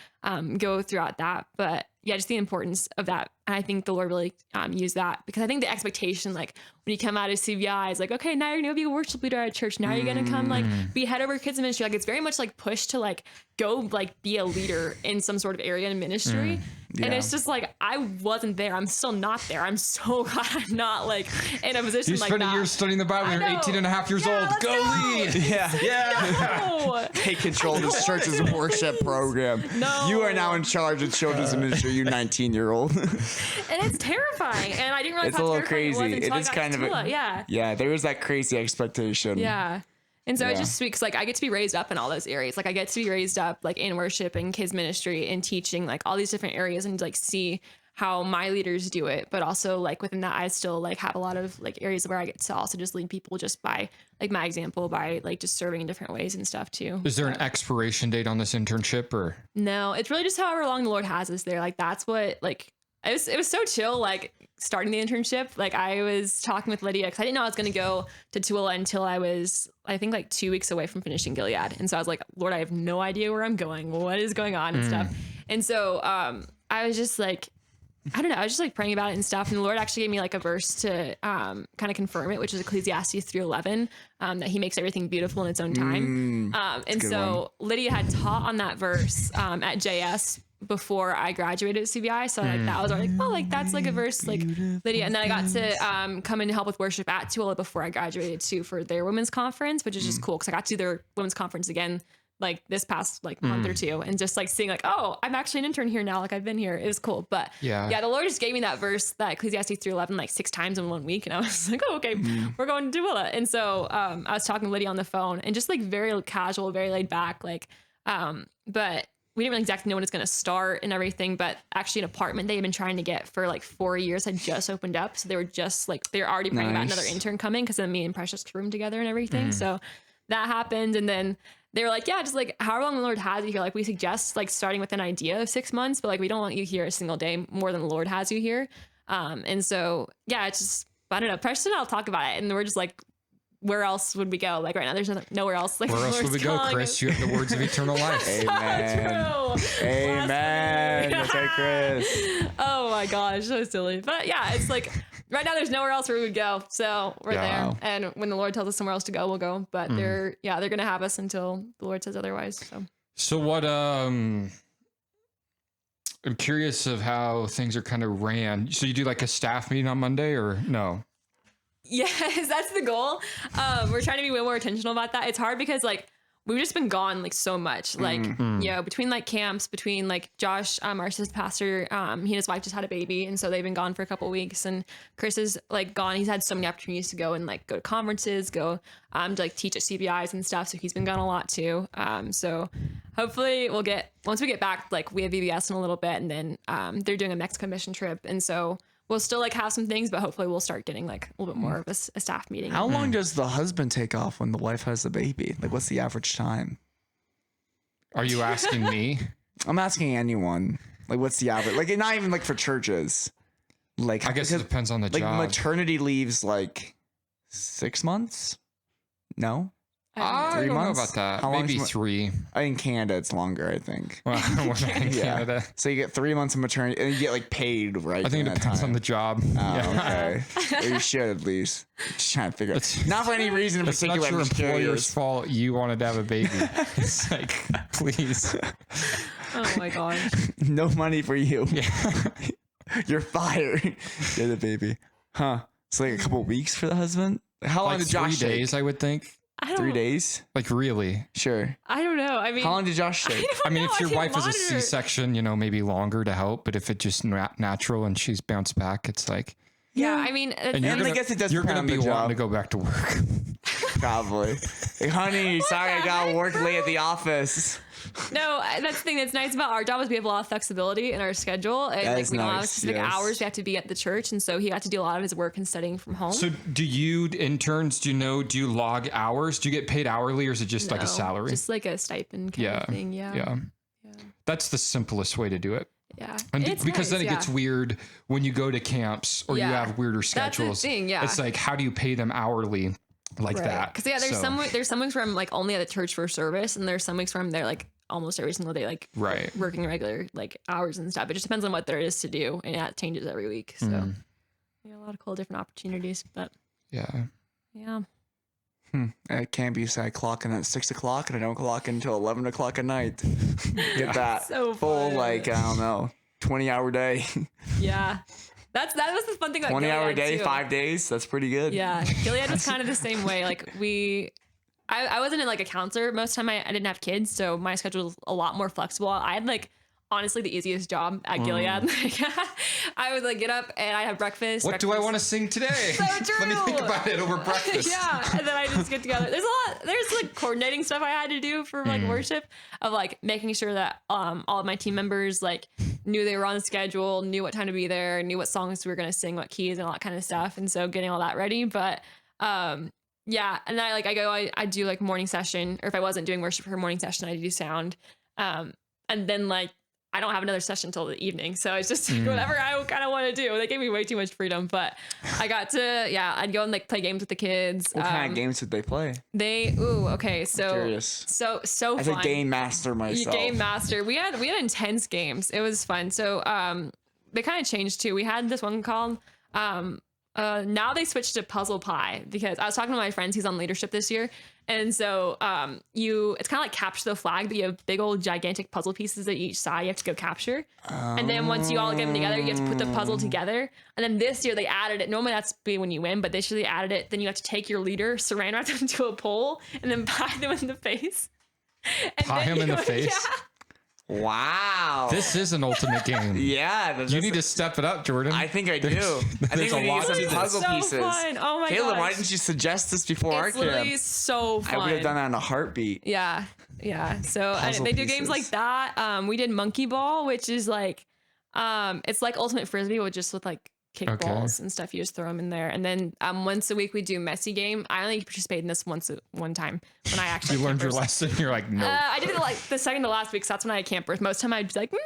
C: go throughout that. But yeah, just the importance of that. And I think the Lord really used that, because I think the expectation, like when you come out of CBI, is like, okay, now you're going to be a worship leader at church. Now you're going to come like be head over kids ministry. Like it's very much like pushed to like go like be a leader in some sort of area in ministry. And it's just like, I wasn't there. I'm still not there. I'm so glad I'm not like in a position
B: You
C: like
B: spent
C: that.
B: a year studying the Bible. You're 18 and a half years old.
C: let's
B: Go
C: go.
B: lead.
A: Yeah.
C: No.
A: Take control of this church's worship program.
C: No.
A: You are now in charge of children's ministry, you 19-year-old.
C: And it's terrifying. And I didn't realize
A: It's
C: how
A: a little
C: terrifying
A: crazy.
C: it was until
A: It
C: I
A: is
C: got
A: kind
C: to
A: of
C: Tooele. Yeah.
A: Yeah, there is that crazy expectation.
C: Yeah. And so
A: Yeah.
C: it just speaks like I get to be raised up in all those areas. Like I get to be raised up like in worship and kids ministry and teaching, like all these different areas, and like see how my leaders do it. But also like within that, I still like have a lot of like areas where I get to also just lead people just by like my example, by like just serving in different ways and stuff too.
B: Is there an expiration date on this internship, or?
C: No, it's really just however long the Lord has us there. Like that's what like it was so chill, like starting the internship. Like I was talking with Lydia because I didn't know I was going to go to Tooele until I was, I think, like 2 weeks away from finishing Gilead. And so I was like, Lord, I have no idea where I'm going. What is going on and stuff. And so I was just like, I don't know. I was just like praying about it and stuff. And the Lord actually gave me like a verse to kind of confirm it, which is Ecclesiastes 3:11, that he makes everything beautiful in its own time. And so Lydia had taught on that verse at JS before I graduated at CBI. So like that was already like, oh, like that's like a verse like Lydia. And then I got to come in to help with worship at Tooele before I graduated too for their women's conference, which is just cool because I got to do their women's conference again like this past like month or two, and just like seeing like, oh, I'm actually an intern here now. Like I've been here. It was cool. But yeah, the Lord just gave me that verse, that Ecclesiastes 3:11, like 6 times in 1 week. And I was like, oh, okay, we're going to Tooele. And so I was talking to Lydia on the phone, and just like very casual, very laid back, like, but we didn't really exactly know when it's going to start and everything, but actually an apartment they had been trying to get for like 4 years had just opened up. So they were just like, they were already praying about another intern coming, because then me and Precious roomed together and everything. So that happened. And then they were like, yeah, just like however long the Lord has you here. Like we suggest like starting with an idea of 6 months, but like we don't want you here a single day more than the Lord has you here. And so, yeah, it's just, I don't know, Precious and I'll talk about it. And we're just like, where else would we go? Like right now, there's nowhere else. Like
B: where else would we go, Chris? You have the words of eternal life.
A: Amen. Amen. Okay, Chris.
C: Oh my gosh, so silly. But yeah, it's like right now there's nowhere else where we would go. So we're there. And when the Lord tells us somewhere else to go, we'll go. But they're gonna have us until the Lord says otherwise. So what
B: I'm curious of how things are kind of ran. So you do like a staff meeting on Monday or no?
C: Yes, that's the goal. We're trying to be way more intentional about that. It's hard because like we've just been gone like so much, like between like camps, between like Josh, our assistant pastor, he and his wife just had a baby, and so they've been gone for a couple of weeks. And Chris is like gone. He's had so many opportunities to go and like go to conferences, go to like teach at CBIs and stuff. So he's been gone a lot too. So hopefully once we get back, like we have VBS in a little bit, and then they're doing a Mexico mission trip, and so we'll still like have some things, but hopefully we'll start getting like a little bit more of a staff meeting.
A: How long does the husband take off when the wife has the baby? Like what's the average time?
B: Are you asking me?
A: I'm asking anyone. Like what's the average? Like not even like for churches. Like
B: I guess it depends on the job.
A: Like maternity leave's like 6 months? No?
B: I
A: 3
B: don't
A: months?
B: know about that.
A: How long
B: Maybe
A: is
B: 3.
A: In Canada, it's longer, I think.
B: Well, we're not in Canada.
A: So you get 3 months of maternity, and you get like paid, right?
B: I think it depends on the job.
A: Oh, okay. Well, you should at least. Just trying to figure out. Not for any reason in
B: It's
A: particular.
B: not your
A: I'm just
B: employer's
A: curious.
B: fault you wanted to have a baby. It's like, please.
C: Oh my gosh.
A: No money for you. Yeah. You're fired. You're the baby. Huh. It's like a couple weeks for the husband? How long
B: Like
A: did Josh
B: 3
A: take?
B: days, I would think.
A: 3 days?
B: Like really?
A: Sure.
C: I don't know. I mean,
A: How long did Josh take?
B: I mean, if your
C: can't
B: wife is a
C: monitor.
B: C-section, maybe longer to help. But if it's just natural and she's bounced back, it's like,
C: yeah, I mean,
B: and
A: I guess it does
B: you're
A: depend
B: gonna
A: on
B: be
A: the
B: wanting
A: job.
B: to go back to work.
A: Probably. Like, honey, sorry I got work late at the office.
C: no, that's the thing that's nice about our job is we have a lot of flexibility in our schedule, and
A: That
C: like
A: is
C: we don't have
A: nice,
C: specific
A: yes.
C: hours we have to be at the church, and so he got to do a lot of his work and studying from home.
B: So do you interns, do you log hours? Do you get paid hourly, or is it just like a salary?
C: Just like a stipend kind of thing. Yeah.
B: That's the simplest way to do it.
C: Yeah.
B: And
C: It's
B: because
C: nice,
B: then it gets weird when you go to camps or you
C: Yeah.
B: have weirder
C: That's the
B: schedules.
C: thing, yeah.
B: It's like, how do you pay them hourly like that?
C: Because there's some weeks where I'm like only at the church for service, and there's some weeks where I'm there like almost every single day, like
B: Right.
C: working regular like hours and stuff. It just depends on what there is to do, and it changes every week. So a lot of cool different opportunities, but
B: Yeah.
A: It can't be say I clock in at 6 o'clock and I don't clock in until 11 o'clock at night. Get that
C: So
A: full,
C: fun.
A: like, I don't know, 20-hour day.
C: yeah. That was the fun thing about
A: 20-hour
C: Gilead,
A: day,
C: too.
A: 5 days. That's pretty good.
C: Yeah, Gilead was kind of the same way. Like I wasn't in like a counselor most of the time. I didn't have kids, so my schedule was a lot more flexible. I had like honestly the easiest job at Gilead. I would like get up and I have breakfast.
B: What do I want to sing today?
C: So true.
B: Let me think about it over breakfast.
C: Yeah, and then I just get together. There's like coordinating stuff I had to do for like worship, of like making sure that all of my team members like knew they were on the schedule, knew what time to be there, knew what songs we were gonna sing, what keys, and all that kind of stuff. And so getting all that ready. But yeah, and then I do like morning session, or if I wasn't doing worship for morning session, I do sound, and then like I don't have another session until the evening. So it's just whatever I kind of want to do. They gave me way too much freedom, but I got to, I'd go and like play games with the kids.
A: What kind of games did they play?
C: Okay. So,
A: Curious.
C: so
A: As
C: fun.
A: a game master myself.
C: Game master. We had intense games. It was fun. So, they kind of changed too. We had this one called, now they switched to Puzzle Pie, because I was talking to my friends. He's on leadership this year. And so it's kind of like capture the flag, but you have big old gigantic puzzle pieces at each side you have to go capture. And then once you all get them together, you have to put the puzzle together. And then this year they added it. Normally that's be when you win, but this year they added it. Then you have to take your leader, saran wrap them to a pole, and then pie them in the face. And
B: Pie
C: then
B: him in
C: you
B: the
C: would-
B: face.
A: Wow.
B: This is an ultimate game.
A: Yeah.
B: You need to step it up, Jordan.
A: I think I do. I
B: there's
A: think
B: a
A: we need
B: lot
A: some
B: to this.
A: puzzle
C: so
A: pieces.
C: fun. Oh my
A: Kayla,
C: gosh.
A: why didn't you suggest this before our
C: It's literally
A: camp?
C: so
A: I
C: fun.
A: would have done that in a heartbeat.
C: Yeah. So
A: Puzzle
C: they do games
A: pieces.
C: like that. We did monkey ball, which is like, it's like ultimate frisbee, with just with like kickballs and stuff. You just throw them in there. And then once a week we do messy game. I only participated in this one time when I actually
B: You learned your
C: campers.
B: lesson. You're like, no.
C: I did it like the second to last week, so that's when I had campers. Most of the time I'd be like, I'm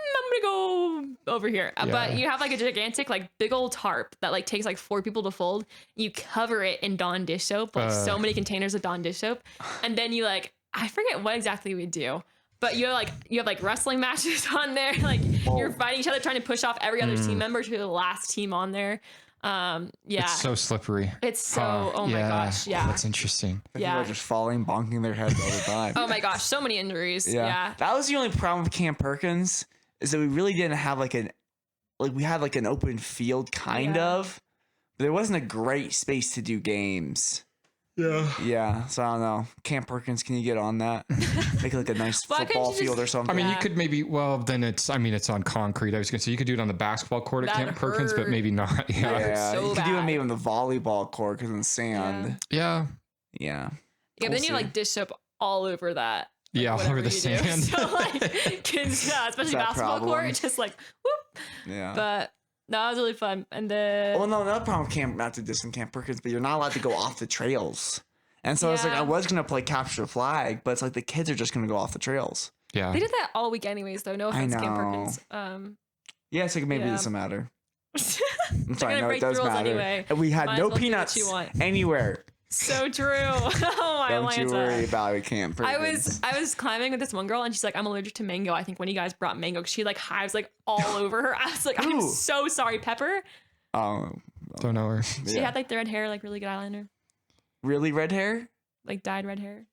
C: gonna go over here. But you have like a gigantic, like big old tarp that like takes like 4 people to fold. You cover it in Dawn dish soap, like so many containers of Dawn dish soap, and then you like, I forget what exactly we do. But you have like wrestling matches on there, like you're fighting each other, trying to push off every other team member to the last team on there. Yeah,
B: It's so slippery.
C: it's so oh my gosh, yeah,
B: That's interesting.
A: People are just falling, bonking their heads all the time.
C: oh my gosh, so many injuries. Yeah.
A: That was the only problem with Camp Perkins, is that we really didn't have we had like an open field kind of, but there wasn't a great space to do games. Yeah, so I don't know. Camp Perkins, can you get on that? Make like a nice
C: Why couldn't
A: football
C: you just-
A: field or something.
B: I mean, you could maybe, well, then it's on concrete. I was going to say you could do it on the basketball court at
C: That'd
B: Camp Perkins, but
C: hurt.
B: maybe not. Yeah.
A: yeah,
C: so
A: you could do it
C: bad.
A: maybe on the volleyball court because in sand.
B: Yeah.
C: Yeah,
A: Yeah.
C: but then you have
A: see.
C: like dish soap all over that. Like,
B: Yeah, all over
C: whatever
B: the
C: you do.
B: sand.
C: So like kids, especially
A: that
C: basketball
A: problem.
C: court, just like whoop.
A: Yeah.
C: But no, it was really fun. And then
A: Well, no, another problem with Camp, not to diss on Camp Perkins, but you're not allowed to go off the trails. And so it's like,
C: Yeah.
A: I was going to play capture the flag, but it's like the kids are just going to go off the trails.
B: Yeah.
C: they did that all week anyways, though. No offense, Camp
A: know.
C: Perkins.
A: Yeah, so maybe it
C: Yeah.
A: doesn't matter. I'm
C: They're
A: sorry,
C: gonna
A: no, it
C: break
A: does
C: the rules
A: matter.
C: anyway.
A: And we had
C: Might
A: no
C: as well do what
A: peanuts
C: you want.
A: anywhere.
C: So true. Oh my
A: Don't you
C: Lanta.
A: worry about it, Camp Perkins.
C: I was climbing with this one girl and she's like, I'm allergic to mango. I think when you guys brought mango, she like hives like all over her. I was like, I'm
A: Ooh.
C: so sorry, Pepper.
A: Oh,
B: Don't know her.
C: She
A: yeah.
C: had like the red hair, like really good eyeliner,
A: Really red hair?
C: like dyed red hair.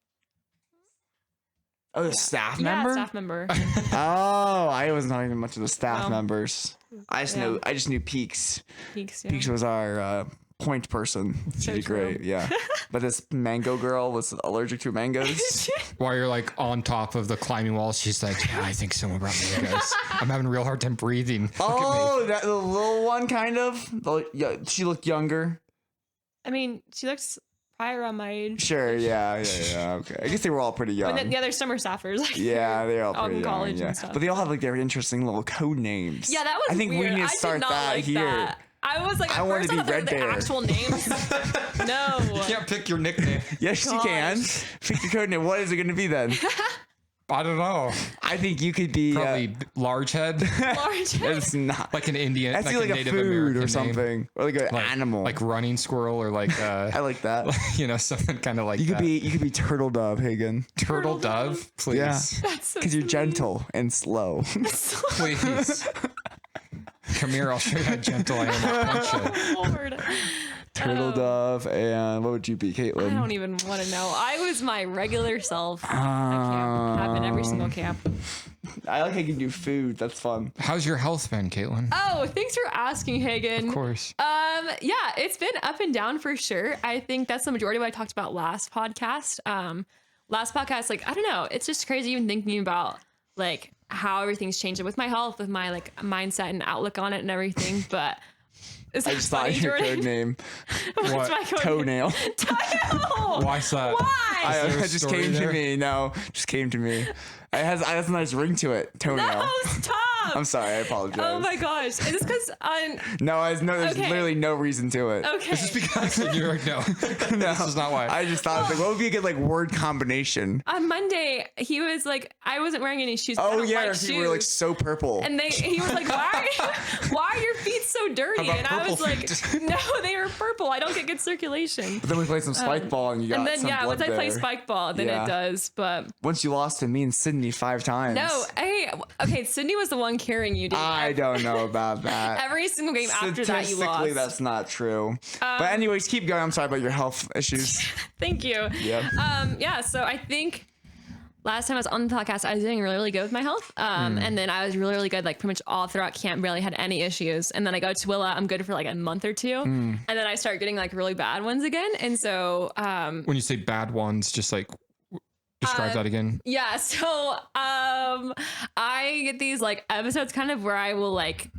A: Oh, the staff
C: Yeah,
A: member?
C: staff member.
A: Oh, I wasn't talking much of the staff
C: No.
A: members. I just knew Peaks.
C: Peaks, yeah.
A: Peaks was our point person. She'd
C: So
A: be great,
C: true.
A: yeah. But this mango girl was allergic to mangoes.
B: While you're like on top of the climbing wall, she's like, yeah, I think someone brought me guys. I'm having a real hard time breathing. Look at me.
A: Oh, that the little one, kind of. Yeah, she looked younger.
C: I mean, she looks probably around my age.
A: Sure, yeah. Okay, I guess they were all pretty young.
C: And then the other summer staffers. Like,
A: Yeah, they're all
C: all
A: pretty
C: in
A: young.
C: college
A: Yeah,
C: and stuff.
A: but they all have like their interesting little code names.
C: Yeah, that was
A: I think
C: weird.
A: we need to
C: I
A: start
C: did not
A: that
C: like
A: here.
C: that. I was like, at
A: I wanted
C: first
A: to
C: I
A: be
C: thought they were
A: Red
C: the
A: Bear.
C: actual names. No.
B: You can't pick your nickname.
A: Yes, you can. Pick your code name. What is it going to be then?
B: I don't know.
A: I think you could be.
B: Probably large head,
C: Large.
A: It's not.
B: like an Indian,
A: That's
B: like
A: either
B: a
A: like a
B: Native
A: food
B: American
A: or
B: name.
A: something, or like an
B: Like,
A: animal.
B: like running squirrel, or like
A: I like that.
B: something kind of like
A: You could
B: that.
A: be turtle dove, Hagen,
B: turtle dove, please,
A: Yeah.
C: That's so
A: because you're
C: sweet.
A: gentle and slow.
B: please. Come here, I'll show you how gentle I am. I'll punch you.
C: Lord.
A: Turtle dove, and what would you be, Kaitlyn?
C: I don't even want to know. I was my regular self.
A: Um,
C: at camp. Happened every single camp.
A: I like how you can do food. That's fun.
B: How's your health been, Kaitlyn?
C: Oh, thanks for asking, Hagen.
B: Of course.
C: Yeah, it's been up and down for sure. I think that's the majority of what I talked about last podcast. Last podcast, like, I don't know, it's just crazy even thinking about like how everything's changed with my health, with my like mindset and outlook on it and everything. But is
A: I
C: that
A: just thought
C: funny,
A: your
C: Jordan?
A: code name,
C: What's
B: What?
C: my code
A: toenail.
C: name? Toenail.
B: Why's that?
C: Why?
B: there a
A: It just
B: story
A: came
B: there?
A: to me. No, just came to me. It has a nice ring to it. Toenail.
C: No, stop.
A: I'm sorry. I apologize.
C: Oh my gosh. Is this because on
A: No, there's
C: Okay.
A: literally no reason to it.
C: okay.
B: It's just because you're like, no,
A: No,
B: this is not why.
A: I just thought, like, what would be a good like word combination?
C: On Monday, he was like, I wasn't wearing any shoes. I
A: Oh
C: don't
A: yeah,
C: like
A: you were like
C: shoes.
A: so purple.
C: And he was like, why are your feet so dirty?
B: How about
C: And I was
B: purple
C: like,
B: feet?
C: no, they were purple. I don't get good circulation.
A: But then we played some spike ball and you got
C: And then
A: some blood
C: once I play
A: there.
C: spike ball, then
A: Yeah.
C: it does. But
A: Once you lost to me and Sydney 5 times.
C: no, okay, Sydney was the one carrying you, dude.
A: I don't know about that.
C: Every single game after that, you
A: Statistically,
C: lost.
A: that's not true. But anyways, keep going. I'm sorry about your health issues.
C: Thank you.
A: Yeah.
C: Yeah, so I think last time I was on the podcast, I was doing really, really good with my health. And then I was really, really good, like pretty much all throughout camp, barely had any issues. And then I go to Tooele, I'm good for like a month or two. And then I start getting like really bad ones again. And so,
B: When you say bad ones, just like Describe that again.
C: Yeah. So I get these like episodes kind of where I will like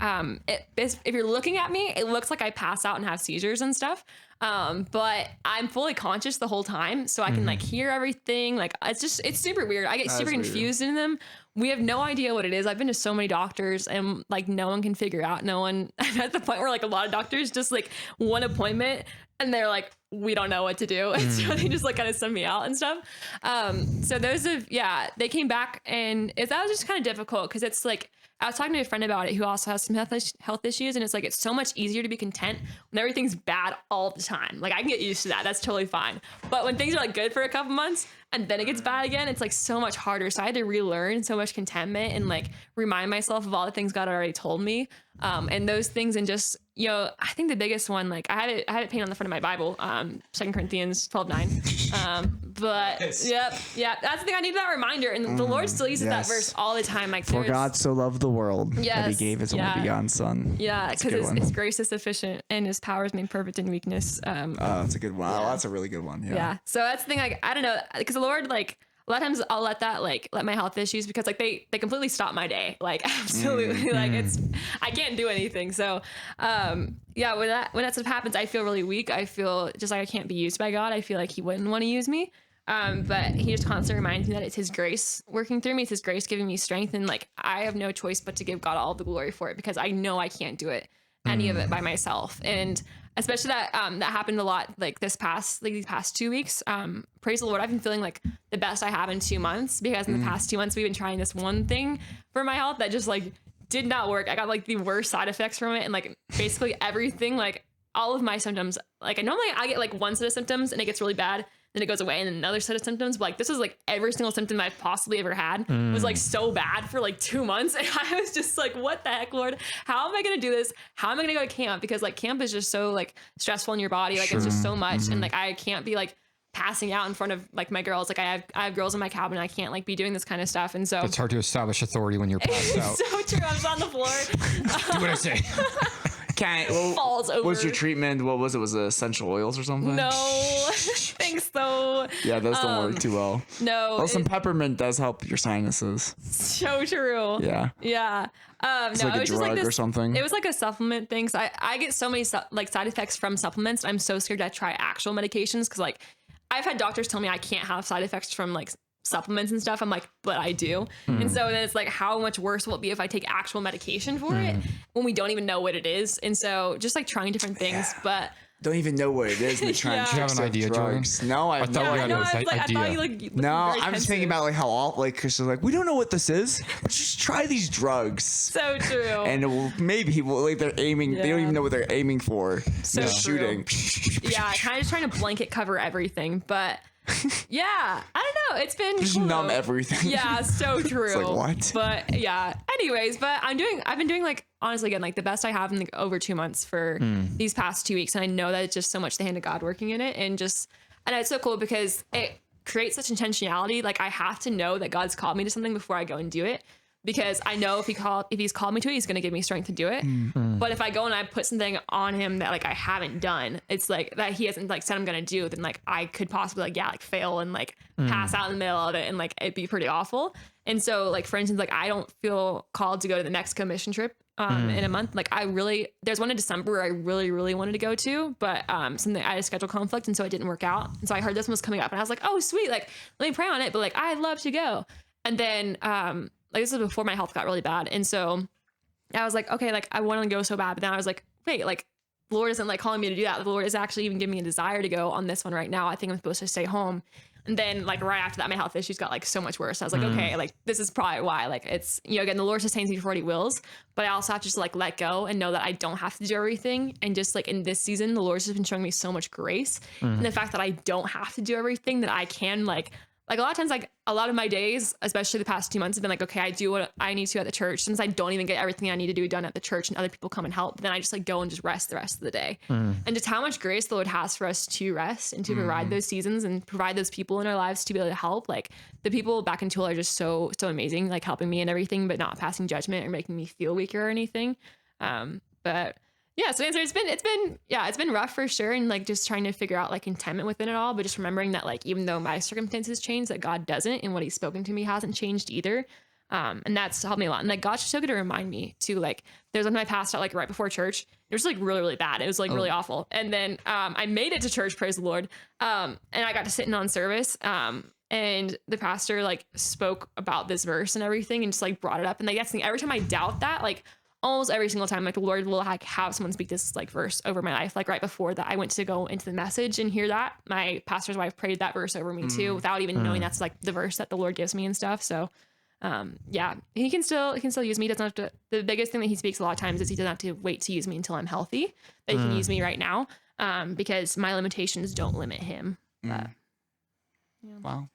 C: if you're looking at me, it looks like I pass out and have seizures and stuff. But I'm fully conscious the whole time, so I can like hear everything. Like it's super weird. I get super confused in them. We have no idea what it is. I've been to so many doctors and like no one can figure out. No one. I'm at the point where like a lot of doctors just like one appointment and they're like, we don't know what to do. And so they just like kind of send me out and stuff. So they came back and that was just kind of difficult because it's like, I was talking to a friend about it who also has some health issues. And it's like, it's so much easier to be content when everything's bad all the time. Like I can get used to that. That's totally fine. But when things are like good for a couple months and then it gets bad again, it's like so much harder. So I had to relearn so much contentment and like remind myself of all the things God already told me. And those things, and just, you know, I think the biggest one, like I had it painted on the front of my Bible, 2 Corinthians 12:9. But yeah, that's the thing. I need that reminder. And the Lord still uses that verse all the time. Like,
A: for God so loved the world that he gave his only begotten son.
C: Yeah. Because his grace is sufficient and his power is made perfect in weakness.
A: That's a good one. Oh, that's a really good one.
C: Yeah. So that's the thing. Like, I don't know, because the Lord, like, a lot of times I'll let my health issues, because like they completely stop my day. Like absolutely. Like I can't do anything. So, when that stuff happens, I feel really weak. I feel just like I can't be used by God. I feel like he wouldn't want to use me. But he just constantly reminds me that it's his grace working through me. It's his grace giving me strength. And like, I have no choice but to give God all the glory for it, because I know I can't do it, any of it by myself. And especially that happened a lot like these past 2 weeks. Praise the Lord, I've been feeling like the best I have in 2 months, because in the past 2 months we've been trying this one thing for my health that just like did not work. I got like the worst side effects from it, and like basically everything, like all of my symptoms, like normally I get like one set of symptoms and it gets really bad, then it goes away, and then another set of symptoms. But like this is like every single symptom I've possibly ever had was like so bad for like 2 months. And I was just like, what the heck, Lord? How am I going to do this? How am I going to go to camp? Because like camp is just so like stressful in your body. Like it's just so much. And like, I can't be like passing out in front of like my girls. Like I have girls in my cabin. I can't like be doing this kind of stuff. And so
B: it's hard to establish authority when you're passed out.
C: So true. I'm on the floor.
B: Do what I say.
C: Falls over.
A: What's your treatment? What was it? Was it essential oils or something?
C: No, thanks though.
A: Yeah, those don't work too well.
C: No.
A: Well, some peppermint does help your sinuses.
C: So true.
A: Yeah.
C: Yeah.
A: It's
C: no,
A: like
C: it
A: a
C: was just
A: drug
C: like this,
A: or something.
C: It was like a supplement thing. So I get so many like side effects from supplements. I'm so scared to try actual medications, because like I've had doctors tell me I can't have side effects from like supplements and stuff. I'm like, but I do. And so then it's like, how much worse will it be if I take actual medication for it when we don't even know what it is? And so just like trying different things, but
A: don't even know what it is. And trying to
B: Do you have an idea, Jordan?
A: No, I
B: thought we had
C: no,
B: an
C: I
B: idea.
C: thought you looked
A: No,
C: very
A: I'm just thinking
C: pensive.
A: about like how all like Christian's like, we don't know what this is, but just try these drugs.
C: So true.
A: And it will, maybe like they're aiming. They don't even know what they're aiming for.
C: So
A: They're
C: true.
A: shooting.
C: Yeah, kind of just trying to blanket cover everything, but yeah, I don't know. It's been
A: Just
C: cool.
A: numb everything.
C: Yeah, so true.
A: It's like, what?
C: But yeah. Anyways, but I've been doing like, honestly, again, like the best I have in like over 2 months for these past 2 weeks. And I know that it's just so much the hand of God working in it. And it's so cool because it creates such intentionality. Like I have to know that God's called me to something before I go and do it. Because I know if he's called me to it, he's going to give me strength to do it. But if I go and I put something on him that like I haven't done, it's like that he hasn't like said I'm going to do, then like I could possibly like fail and like pass out in the middle of it, and like it'd be pretty awful. And so like, for instance, like I don't feel called to go to the Mexico mission trip in a month. Like there's one in December where I really, really wanted to go to, but I had a schedule conflict, and so it didn't work out. And so I heard this one was coming up, and I was like, oh sweet, like let me pray on it. But like I'd love to go. And then like this was before my health got really bad. And so I was like, okay, like I want to go so bad. But then I was like, wait, like the Lord isn't like calling me to do that. The Lord is actually even giving me a desire to go on this one right now. I think I'm supposed to stay home. And then like right after that, my health issues got like so much worse. I was like, okay, like this is probably why. Like it's, you know, again, the Lord sustains me for what he wills, but I also have to just like let go and know that I don't have to do everything. And just like in this season, the Lord's just been showing me so much grace. And the fact that I don't have to do everything, that I can like a lot of times, like a lot of my days, especially the past 2 months, have been like, okay, I do what I need to at the church. Since I don't even get everything I need to do done at the church and other people come and help, then I just like go and just rest the rest of the day. And just how much grace the Lord has for us to rest and to provide those seasons and provide those people in our lives to be able to help. Like the people back in Tooele are just so amazing, like helping me and everything, but not passing judgment or making me feel weaker or anything. But Yeah, so the answer, it's been rough for sure, and like just trying to figure out like contentment within it all, but just remembering that like even though my circumstances change, that God doesn't, and what He's spoken to me hasn't changed either. And that's helped me a lot. And like God's just so good to remind me to like, there's one time I passed out like right before church. It was like really, really bad. It was like really awful. And then I made it to church, praise the Lord. And I got to sit in on service. And the pastor like spoke about this verse and everything and just like brought it up. And like that's the thing, every time I doubt that, like almost every single time, like the Lord will like have someone speak this like verse over my life. Like right before that, I went to go into the message and hear that. My pastor's wife prayed that verse over me too, without even knowing that's like the verse that the Lord gives me and stuff. So yeah, he can still use me. He doesn't have to. The biggest thing that he speaks a lot of times is he doesn't have to wait to use me until I'm healthy. That he can use me right now, because my limitations don't limit him. But, yeah.
A: Wow.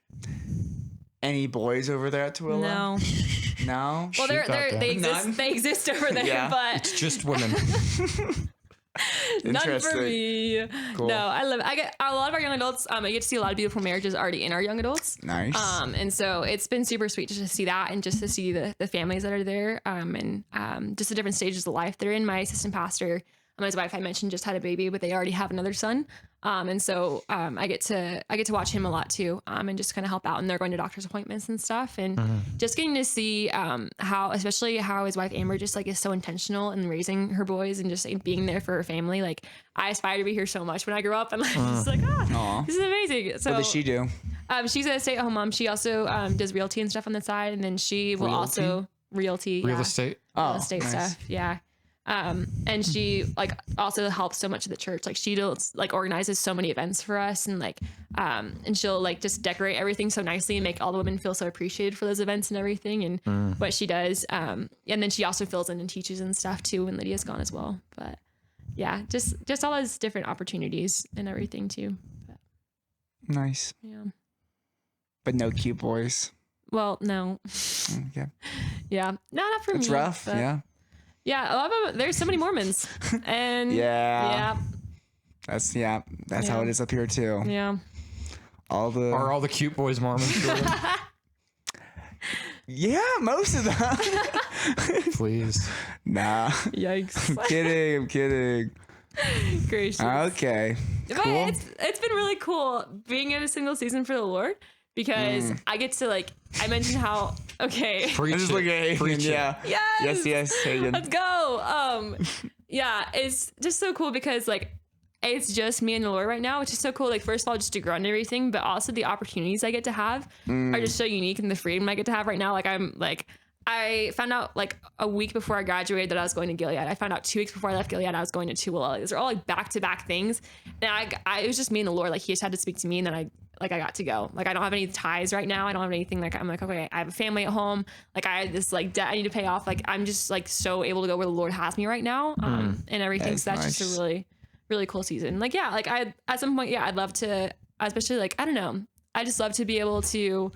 A: Any boys over there at Tooele? No.
C: Well, they exist. They exist over there, but
B: it's just women.
C: None for me.
A: Cool.
C: No, I get a lot of our young adults. I get to see a lot of beautiful marriages already in our young adults.
A: Nice.
C: And so it's been super sweet just to see that and just to see the families that are there. And just the different stages of life they're in. My assistant pastor, his wife I mentioned just had a baby, but they already have another son. And so I get to watch him a lot too, and just kind of help out. And they're going to doctor's appointments and stuff, and just getting to see especially how his wife Amber just like is so intentional in raising her boys and just like, being there for her family. Like I aspire to be here so much when I grow up, and like just like this is amazing. So
A: what does she do?
C: She's a stay-at-home mom. She also does realty and stuff on the side, and then she will also real estate
A: Nice.
C: stuff. Yeah. And she like also helps so much of the church. Like she does like organizes so many events for us, and like and she'll like just decorate everything so nicely and make all the women feel so appreciated for those events and everything and what she does. And then she also fills in and teaches and stuff too when Lydia's gone as well. But yeah, just all those different opportunities and everything too. But,
A: nice.
C: yeah.
A: But no cute boys.
C: Well, no.
A: Okay.
C: Yeah. Not for me.
A: It's rough.
C: But,
A: yeah.
C: Yeah, a lot of them, there's so many Mormons, and
A: Yeah. That's how it is up here too.
C: Yeah.
B: Are all the cute boys Mormons?
A: Yeah, most of them.
B: Please.
A: Nah.
C: Yikes.
A: I'm kidding.
C: Gracious.
A: Okay.
C: But
A: Cool.
C: it's been really cool being in a single season for the Lord, because I get to like, I mentioned how, okay.
B: Preach
A: I'm just looking at Hagen, yeah. Yes, Hagen.
C: Let's go. Yeah, it's just so cool because like, it's just me and the Lord right now, which is so cool. Like, first of all, just to grow and everything, but also the opportunities I get to have are just so unique, and the freedom I get to have right now. Like, I found out like a week before I graduated that I was going to Gilead. I found out 2 weeks before I left Gilead I was going to Tooele. These are all like back-to-back things. And it was just me and the Lord. Like, he just had to speak to me, and then I got to go. Like, I don't have any ties right now. I don't have anything. Like, I'm like, okay, I have a family at home. Like, I had this like debt I need to pay off. Like, I'm just like so able to go where the Lord has me right now, and everything. So that's just a really, really cool season. Like, yeah, like at some point, yeah, I'd love to, especially like, I don't know, I just love to be able to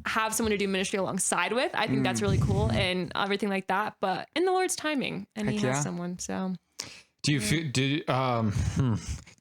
C: have someone to do ministry alongside with. I think that's really cool and everything like that, but in the Lord's timing, and he has someone. So
B: do you feel, do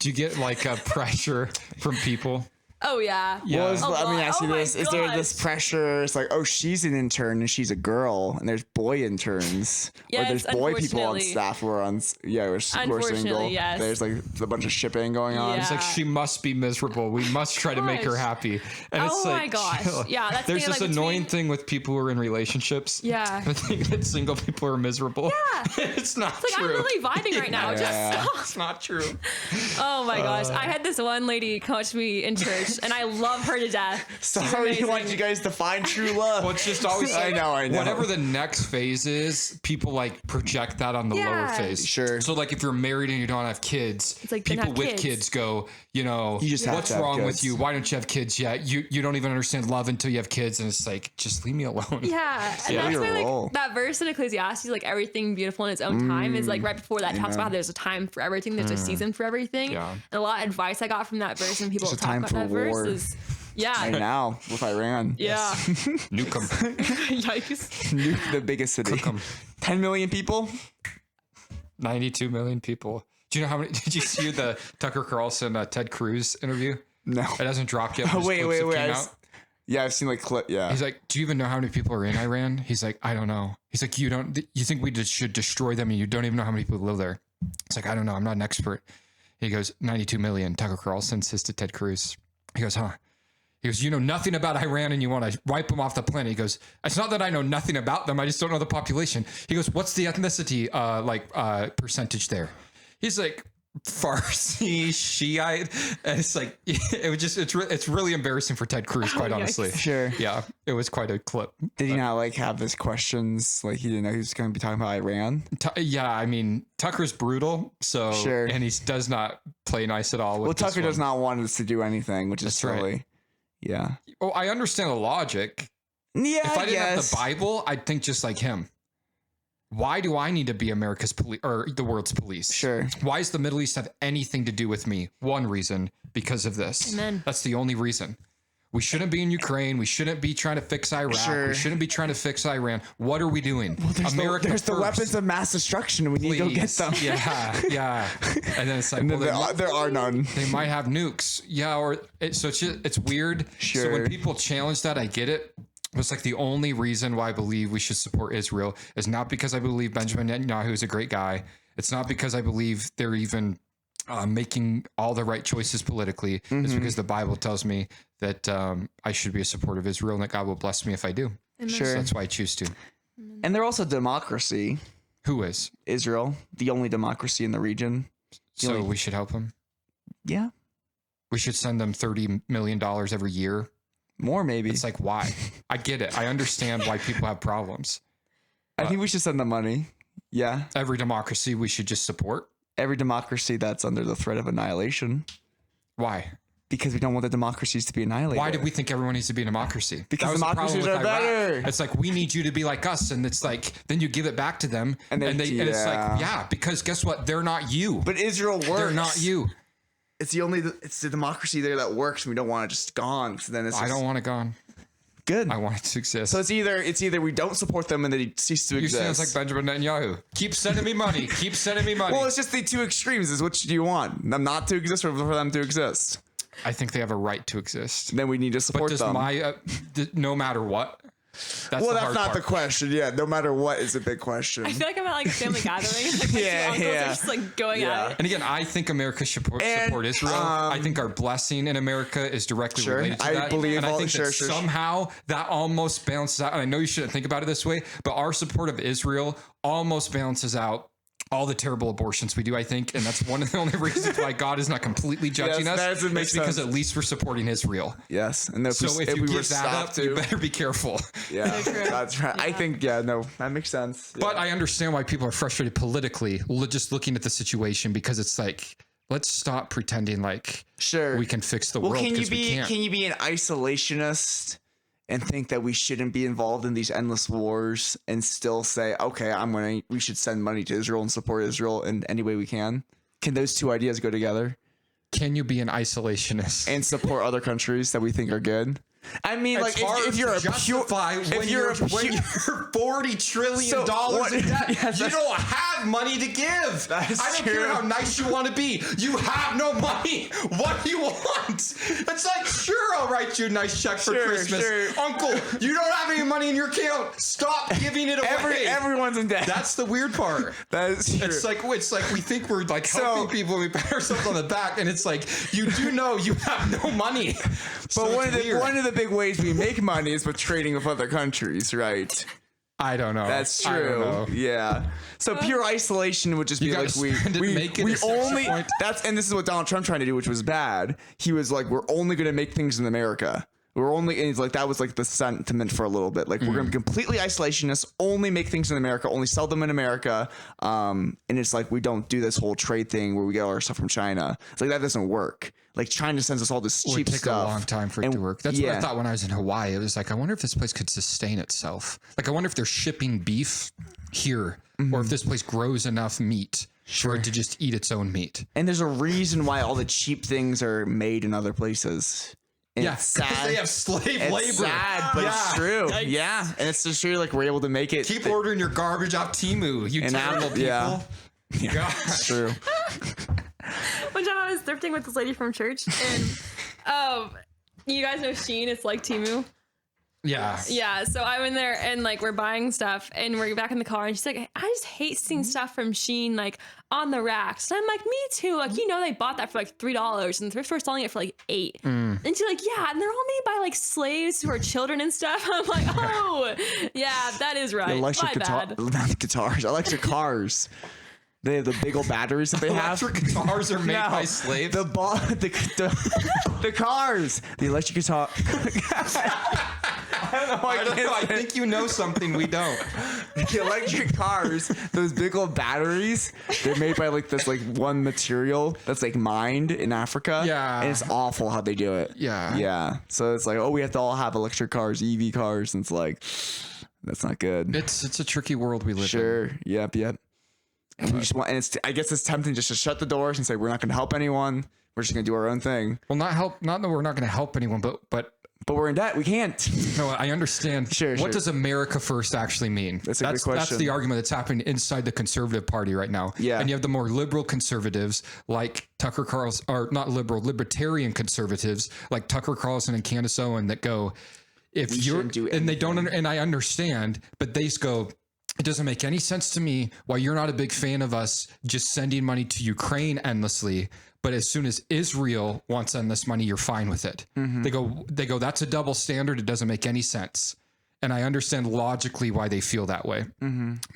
B: you get like a pressure from people?
C: Oh yeah.
A: Well, let me ask you this.
C: my
A: Is there
C: gosh.
A: this pressure? It's like, oh, she's an intern and she's a girl, and there's boy interns. Or
C: Yes,
A: there's boy people on
C: unfortunately.
A: staff who are we're single.
C: Unfortunately, yes.
A: There's like a bunch of shipping going on.
C: Yeah.
B: It's like, she must be miserable. We must try to make her
C: Gosh.
B: happy. And it's
C: Oh
B: like,
C: my gosh.
B: chill.
C: Yeah, that's the
B: there's
C: thing,
B: this
C: like,
B: annoying
C: between-
B: thing with people who are in relationships.
C: Yeah.
B: I think that single people are miserable.
C: Yeah.
B: It's not
C: Like,
B: true.
C: I'm really vibing right now.
A: Yeah.
C: Just
B: It's not true.
C: oh my gosh. I had this one lady coach me in church, and I love her to death. She's
A: Sorry,
C: amazing.
A: I want you guys to find true love.
B: Well, it's just always
A: I
B: like,
A: know.
B: whatever the next phase is, people like project that on the lower
C: Yeah.
B: phase.
A: Sure.
B: So like if you're married and you don't have kids,
C: It's like, then
B: people
C: have
B: with
C: kids.
B: kids go, you
A: just have
B: what's
A: to have
B: wrong with
A: kids.
B: you? Why don't you have kids yet? You don't even understand love until you have kids. And it's like, just leave me alone.
C: Yeah, and
A: Yeah.
C: that's
A: Your
C: why
A: role.
C: like that verse in Ecclesiastes, like everything beautiful in its own time, is like right before that talks about how there's a time for everything, there's a season for everything.
B: Yeah.
C: And a lot of advice I got from that verse and people
A: There's a
C: talk
A: time
C: about
A: for
C: that
A: war.
C: verse is
A: Right now with Iran.
C: yeah.
B: Nuke 'em.
C: Yikes.
A: Nuke the biggest city.
B: Cook 'em.
A: 10 million people?
B: 92 million people. Do you know how many? Did you see the Tucker Carlson Ted Cruz interview?
A: No.
B: It hasn't dropped yet.
A: Oh,
B: but
A: wait.
B: clips have came
A: I
B: out.
A: Yeah, I've seen like clip. Yeah.
B: He's like, do you even know how many people are in Iran? He's like, I don't know. He's like, you think we just should destroy them and you don't even know how many people live there? It's like, I don't know. I'm not an expert. He goes, 92 million. Tucker Carlson says to Ted Cruz. He goes, huh? He goes, you know nothing about Iran and you want to wipe them off the planet. He goes, it's not that I know nothing about them. I just don't know the population. He goes, what's the ethnicity percentage there? He's like, Farsi, Shiite, and it's like it's really embarrassing for Ted Cruz, quite honestly.
A: Sure.
B: Yeah, it was quite a clip.
A: Did he not like have his questions? Like he didn't know he was going to be talking about Iran.
B: Yeah, I mean Tucker's brutal, so
A: Sure.
B: and he does not play nice at all.
A: Well, Tucker does not want us to do anything, which is
B: That's right.
A: silly. Yeah.
B: Oh, I understand the logic.
A: Yeah.
B: If I didn't have
A: guess.
B: the Bible, I'd think just like him. Why do I need to be America's police or the world's police?
A: Sure.
B: Why does the Middle East have anything to do with me? One reason, because of this.
C: Amen.
B: That's the only reason. We shouldn't be in Ukraine. We shouldn't be trying to fix Iraq.
A: Sure.
B: We shouldn't be trying to fix Iran. What are we doing?
A: Well, there's the weapons of mass destruction, and we need to go get them.
B: Yeah. And then it's like,
A: And
B: well,
A: then there are none.
B: they might have nukes. Yeah, it's weird. So
A: Sure.
B: when people challenge that, I get it. It's like the only reason why I believe we should support Israel is not because I believe Benjamin Netanyahu is a great guy. It's not because I believe they're even making all the right choices politically. It's because the Bible tells me that I should be a supporter of Israel and that God will bless me if I do.
A: Sure.
B: So that's why I choose to.
A: And they're also democracy.
B: Who is?
A: Israel, the only democracy in the region.
B: So we should help them.
A: Yeah.
B: We should send them $30 million every year.
A: More maybe.
B: It's like, why? I get it. I understand why people have problems.
A: I think we should send them money. Yeah.
B: Every democracy we should just support.
A: Every democracy that's under the threat of annihilation.
B: Why?
A: Because we don't want the democracies to be annihilated.
B: Why do we think everyone needs to be a democracy?
A: Because
B: That was the problem
A: democracies
B: with
A: are
B: Iraq.
A: better.
B: It's like, we need you to be like us. And it's like, then you give it back to them. And it's like, yeah, because guess what? They're not you.
A: But Israel works.
B: They're not you.
A: It's the democracy there that works. And we don't want it just gone. So then it's
B: I
A: just
B: don't want it gone.
A: good.
B: I want it to exist.
A: So it's either we don't support them and they cease to
B: you
A: exist.
B: sound like Benjamin Netanyahu. Keep sending me money. Keep sending me money.
A: Well, it's just the two extremes. Is which do you want? Them not to exist or for them to exist?
B: I think they have a right to exist.
A: Then we need to
B: But
A: support
B: does
A: them.
B: no matter what? That's
A: That's not the
B: part.
A: question. Yeah, no matter what is a big question.
C: I feel like I'm at like a family gathering. Like my
A: Yeah,
C: two uncles
A: yeah.
C: are just like going at it.
B: And again, I think America should support Israel. I think our blessing in America is directly
A: Sure.
B: related to
A: I
B: that.
A: believe
B: and I
A: all-
B: think
A: sure,
B: that
A: sure.
B: somehow that almost balances out. And I know you shouldn't think about it this way, but our support of Israel almost balances out all the terrible abortions we do, I think. And that's one of the only reasons why God is not completely judging
A: Yes, that
B: us.
A: does make
B: It's because
A: sense.
B: at least we're supporting Israel.
A: Yes, and if
B: So if you
A: we were
B: give that up,
A: stopped
B: you
A: to,
B: better be careful.
A: yeah,
C: So true.
A: that's right. I think that makes sense. Yeah.
B: But I understand why people are frustrated politically, just looking at the situation, because it's like, let's stop pretending like
A: sure,
B: we can fix the
A: Well,
B: world,
A: can you
B: because we
A: be
B: can't.
A: can you be an isolationist and think that we shouldn't be involved in these endless wars and still say, okay, we should send money to Israel and support Israel in any way we can? Can those two ideas go together?
B: Can you be an isolationist?
A: And support other countries that we think are good? I mean, like if you're a pure,
B: when you're $40 trillion
A: So, what-
B: in debt,
A: Yes,
B: you
A: that's-
B: don't have money to give.
A: That is
B: I don't
A: true.
B: care how nice you want to be. You have no money. What do you want? It's like, sure, I'll write you a nice check for
A: Sure,
B: Christmas.
A: sure.
B: Uncle, you don't have any money in your account. Stop giving it away.
A: Everyone's in debt.
B: That's the weird part.
A: That is true.
B: It's like we think we're like helping people and we pat ourselves on the back, and it's like, you do know you have no money.
A: But one of the big ways we make money is with trading with other countries, right?
B: I don't know.
A: That's
B: I don't
A: true.
B: know.
A: Yeah. So pure isolation would just be
B: gotta
A: like
B: spend it, make it
A: we
B: a sexy
A: only
B: point.
A: and this is what Donald Trump tried to do, which was bad. He was like, we're only going to make things in America. And he's like, that was like the sentiment for a little bit. Like, we're going to be completely isolationist, only make things in America, only sell them in America. And it's like, we don't do this whole trade thing where we get all our stuff from China. It's like, that doesn't work. Like, China sends us all this
B: It would
A: cheap
B: take
A: stuff.
B: a long time for it to work. That's what I thought when I was in Hawaii. It was like, I wonder if this place could sustain itself. Like, I wonder if they're shipping beef here, or if this place grows enough meat for it to just eat its own meat.
A: And there's a reason why all the cheap things are made in other places. And
B: Yeah,
A: it's
B: because
A: sad.
B: they have slave
A: It's
B: labor.
A: sad, but it's true. Yeah, and it's just true. Like, we're able to make it.
B: Keep ordering your garbage off Temu, you
A: And
B: terrible people.
A: yeah.
B: Gosh.
A: It's true.
C: One time I was thrifting with this lady from church, and you guys know Shein. It's like Temu.
B: Yeah.
C: Yeah, so I'm in there and like we're buying stuff and we're back in the car and she's like, I just hate seeing stuff from Shein like on the racks. And I'm like, me too. Like, they bought that for like $3 and the thrift store's selling it for like $8. And she's like, yeah, and they're all made by like slaves who are children and stuff. I'm like, oh, yeah, that is right.
A: Electric guitars, electric cars. They have the big old batteries that they have.
B: Electric guitars are made by slaves.
A: The cars, the electric guitar. I don't know.
B: I think you know something we don't.
A: The electric cars, those big old batteries, they're made by like this like one material that's like mined in Africa.
B: Yeah.
A: And it's awful how they do it.
B: Yeah.
A: Yeah. So it's like, oh, we have to all have electric cars, EV cars, and it's like, that's not good.
B: It's a tricky world we live in.
A: Sure. Yep. And we just want, and I guess it's tempting just to shut the doors and say we're not going to help anyone. We're just going to do our own thing.
B: Well, not that we're not going to help anyone, but
A: we're in debt. We can't.
B: No, I understand.
A: Sure.
B: What does America first actually mean?
A: That's a good question.
B: That's the argument that's happening inside the conservative party right now.
A: Yeah.
B: And you have the more liberal conservatives like Tucker Carlson, or not liberal, libertarian conservatives like Tucker Carlson and Candace Owen that go, if you're, and they don't, and I understand, but they just go, it doesn't make any sense to me why you're not a big fan of us just sending money to Ukraine endlessly. But as soon as Israel wants endless money, you're fine with it. They go, that's a double standard. It doesn't make any sense. And I understand logically why they feel that way.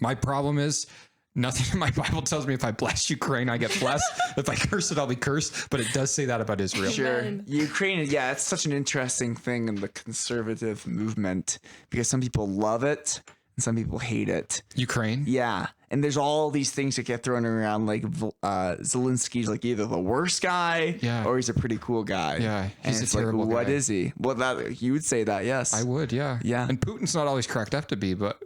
B: My problem is nothing in my Bible tells me if I bless Ukraine, I get blessed. If I curse it, I'll be cursed. But it does say that about Israel.
A: Sure. Ukraine, it's such an interesting thing in the conservative movement because some people love it and some people hate it.
B: Ukraine?
A: Yeah. And there's all these things that get thrown around, like Zelensky's like either the worst guy or he's a pretty cool guy.
B: Yeah,
A: he's a terrible guy. What is he? Well, you would say that, yes.
B: I would, yeah.
A: Yeah.
B: And Putin's not always cracked up to be, but...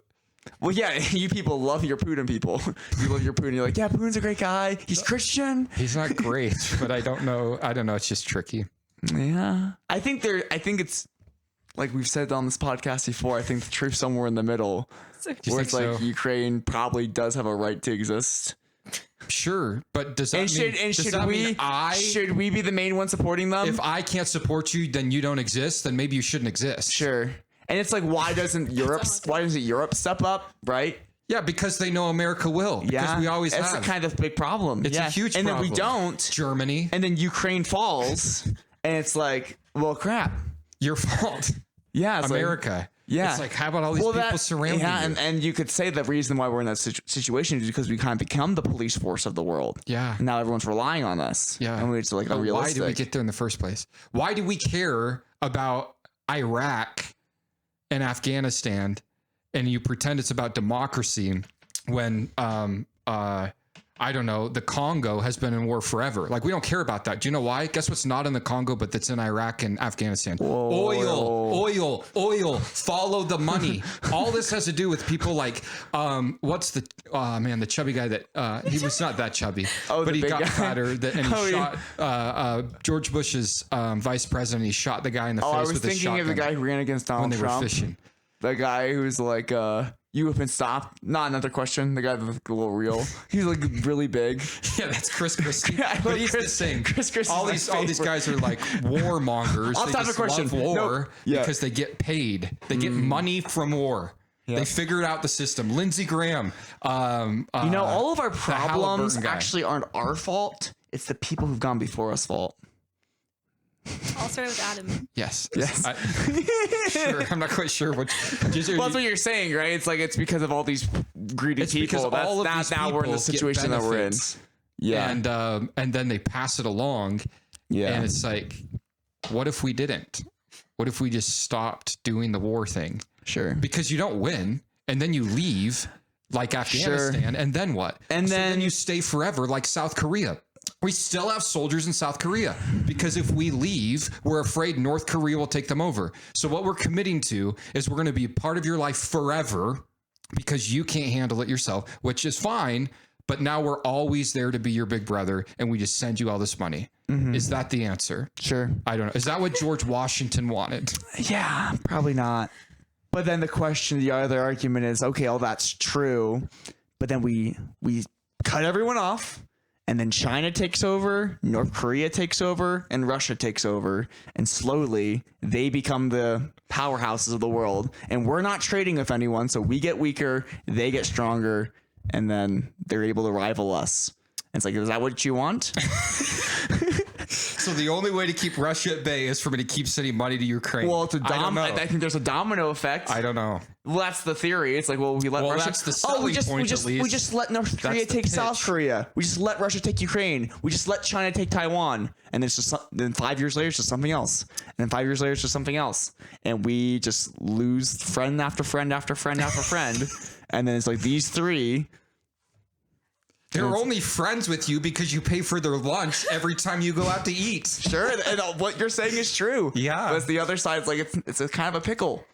A: Well, yeah, you people love your Putin people. You love your Putin. You're like, yeah, Putin's a great guy. He's Christian.
B: He's not great, but I don't know. It's just tricky.
A: Yeah. I think it's... Like we've said on this podcast before, I think the truth's somewhere in the middle, where it's like Ukraine probably does have a right to exist.
B: Sure, but does that
A: should we be the main one supporting them?
B: If I can't support you, then you don't exist. Then maybe you shouldn't exist.
A: Sure, and it's like why doesn't Europe step up? Right?
B: Yeah, because they know America will. Because we always have.
A: It's a kind of big problem.
B: It's a huge problem.
A: And then we don't.
B: Germany.
A: And then Ukraine falls, and it's like, well, crap.
B: Your fault.
A: Yeah, it's
B: America. It's like, how about all these people surrounding you?
A: And you could say the reason why we're in that situation is because we kind of become the police force of the world.
B: Yeah.
A: And now everyone's relying on us.
B: Yeah.
A: And we're just like unrealistic.
B: Why did we get there in the first place? Why do we care about Iraq and Afghanistan and you pretend it's about democracy when I don't know, the Congo has been in war forever. Like, we don't care about that. Do you know why? Guess what's not in the Congo, but that's in Iraq and Afghanistan? Oil. Follow the money. All this has to do with people like, the chubby guy that, he was not that chubby, but he got fatter and he shot George Bush's vice president. He shot the guy in the face with a shotgun. I was thinking of the guy who ran against Donald Trump. When they were fishing.
A: The guy who's like, you have been stopped. Not another question. The guy with the little reel. He's like really big.
B: Yeah, that's Chris Christie. But he's the same.
A: Chris
B: all these guys are like warmongers.
A: I'll stop the question.
B: Love war because they get paid. They get money from war. Yeah. They figured out the system. Lindsey Graham.
A: All of our problems actually aren't our fault. It's the people who've gone before us fault.
C: I'll start with Adam.
B: Yes. Sure. I'm not quite sure what.
A: That's what you're saying, right? It's like it's because of all these greedy people. That's now we're in the situation that we're in. Yeah.
B: And then they pass it along. Yeah. And it's like, what if we didn't? What if we just stopped doing the war thing?
A: Sure.
B: Because you don't win, and then you leave, like Afghanistan, and then what? And then you stay forever, like South Korea. We still have soldiers in South Korea because if we leave, we're afraid North Korea will take them over. So what we're committing to is we're going to be part of your life forever because you can't handle it yourself, which is fine. But now we're always there to be your big brother and we just send you all this money. Mm-hmm. Is that the answer?
A: Sure.
B: I don't know. Is that what George Washington wanted?
A: Yeah, probably not. But then the other argument is, okay, all that's true. But then we cut everyone off. And then China takes over, North Korea takes over, and Russia takes over. And slowly, they become the powerhouses of the world. And we're not trading with anyone, so we get weaker, they get stronger, and then they're able to rival us. And it's like, is that what you want?
B: So the only way to keep Russia at bay is for me to keep sending money to Ukraine.
A: Well, I think there's a domino effect.
B: I don't know.
A: Well, that's the theory. It's like, well, we let Russia.
B: That's the selling point, at least.
A: We just let North Korea take South Korea. We just let Russia take Ukraine. We just let China take Taiwan. And it's just then 5 years later, it's just something else. And then 5 years later, it's just something else. And we just lose friend after friend after friend after friend. And then it's like these three.
B: They're only friends with you because you pay for their lunch every time you go out to eat.
A: Sure, and what you're saying is true.
B: Yeah,
A: but the other side, it's like it's a kind of a pickle.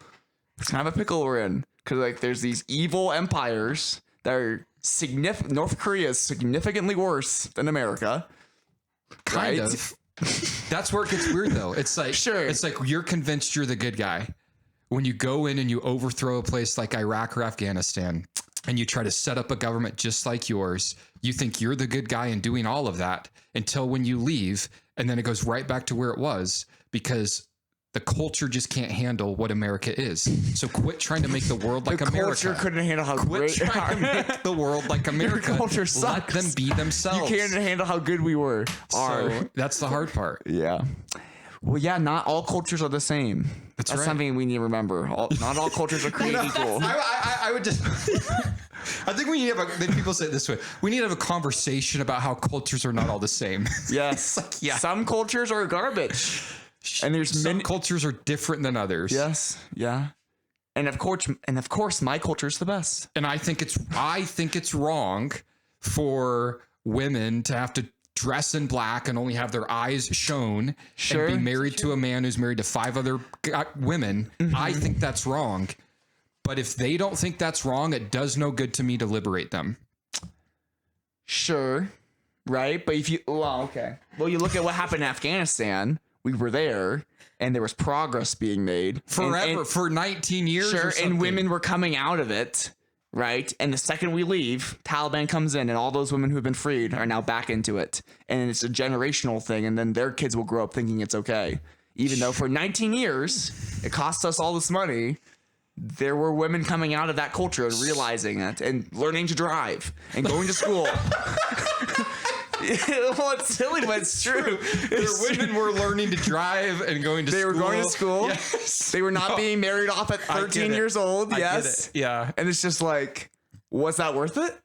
A: It's kind of a pickle we're in because like there's these evil empires that are significant. North Korea is significantly worse than America.
B: Kind of. That's where it gets weird, though. It's like it's like you're convinced you're the good guy when you go in and you overthrow a place like Iraq or Afghanistan. And you try to set up a government just like yours. You think you're the good guy in doing all of that until when you leave, and then it goes right back to where it was because the culture just can't handle what America is. So quit trying to make the world like America.
A: The culture couldn't handle how great
B: trying to make the world like America.
A: The culture sucks.
B: Let them be themselves.
A: You can't handle how good we were.
B: So that's the hard part.
A: Yeah. Well, yeah, not all cultures are the same. That's right. Something we need to remember. Not all cultures are created equal.
B: I would just... I think we need to have then people say it this way. We need to have a conversation about how cultures are not all the same.
A: Yes.
B: Like, yeah.
A: Some cultures are garbage. And there's
B: some cultures are different than others.
A: Yes. Yeah. And of course, my culture is the best.
B: And I think it's wrong for women to have to dress in black and only have their eyes shown and be married to a man who's married to 5 other women. Mm-hmm. I think that's wrong. But if they don't think that's wrong, it does no good to me to liberate them. Sure. Right. But you look at what happened in Afghanistan. We were there and there was progress being made forever for 19 years. Sure. And women were coming out of it. Right. And the second we leave, Taliban comes in and all those women who have been freed are now back into it. And it's a generational thing. And then their kids will grow up thinking it's OK, even though for 19 years it cost us all this money. There were women coming out of that culture and realizing it and learning to drive and going to school. Well, it's silly, but it's true. Women were learning to drive and going to school. They were going to school. Yes. They were not being married off at 13 years old. Yes. Yeah. And it's just like, was that worth it?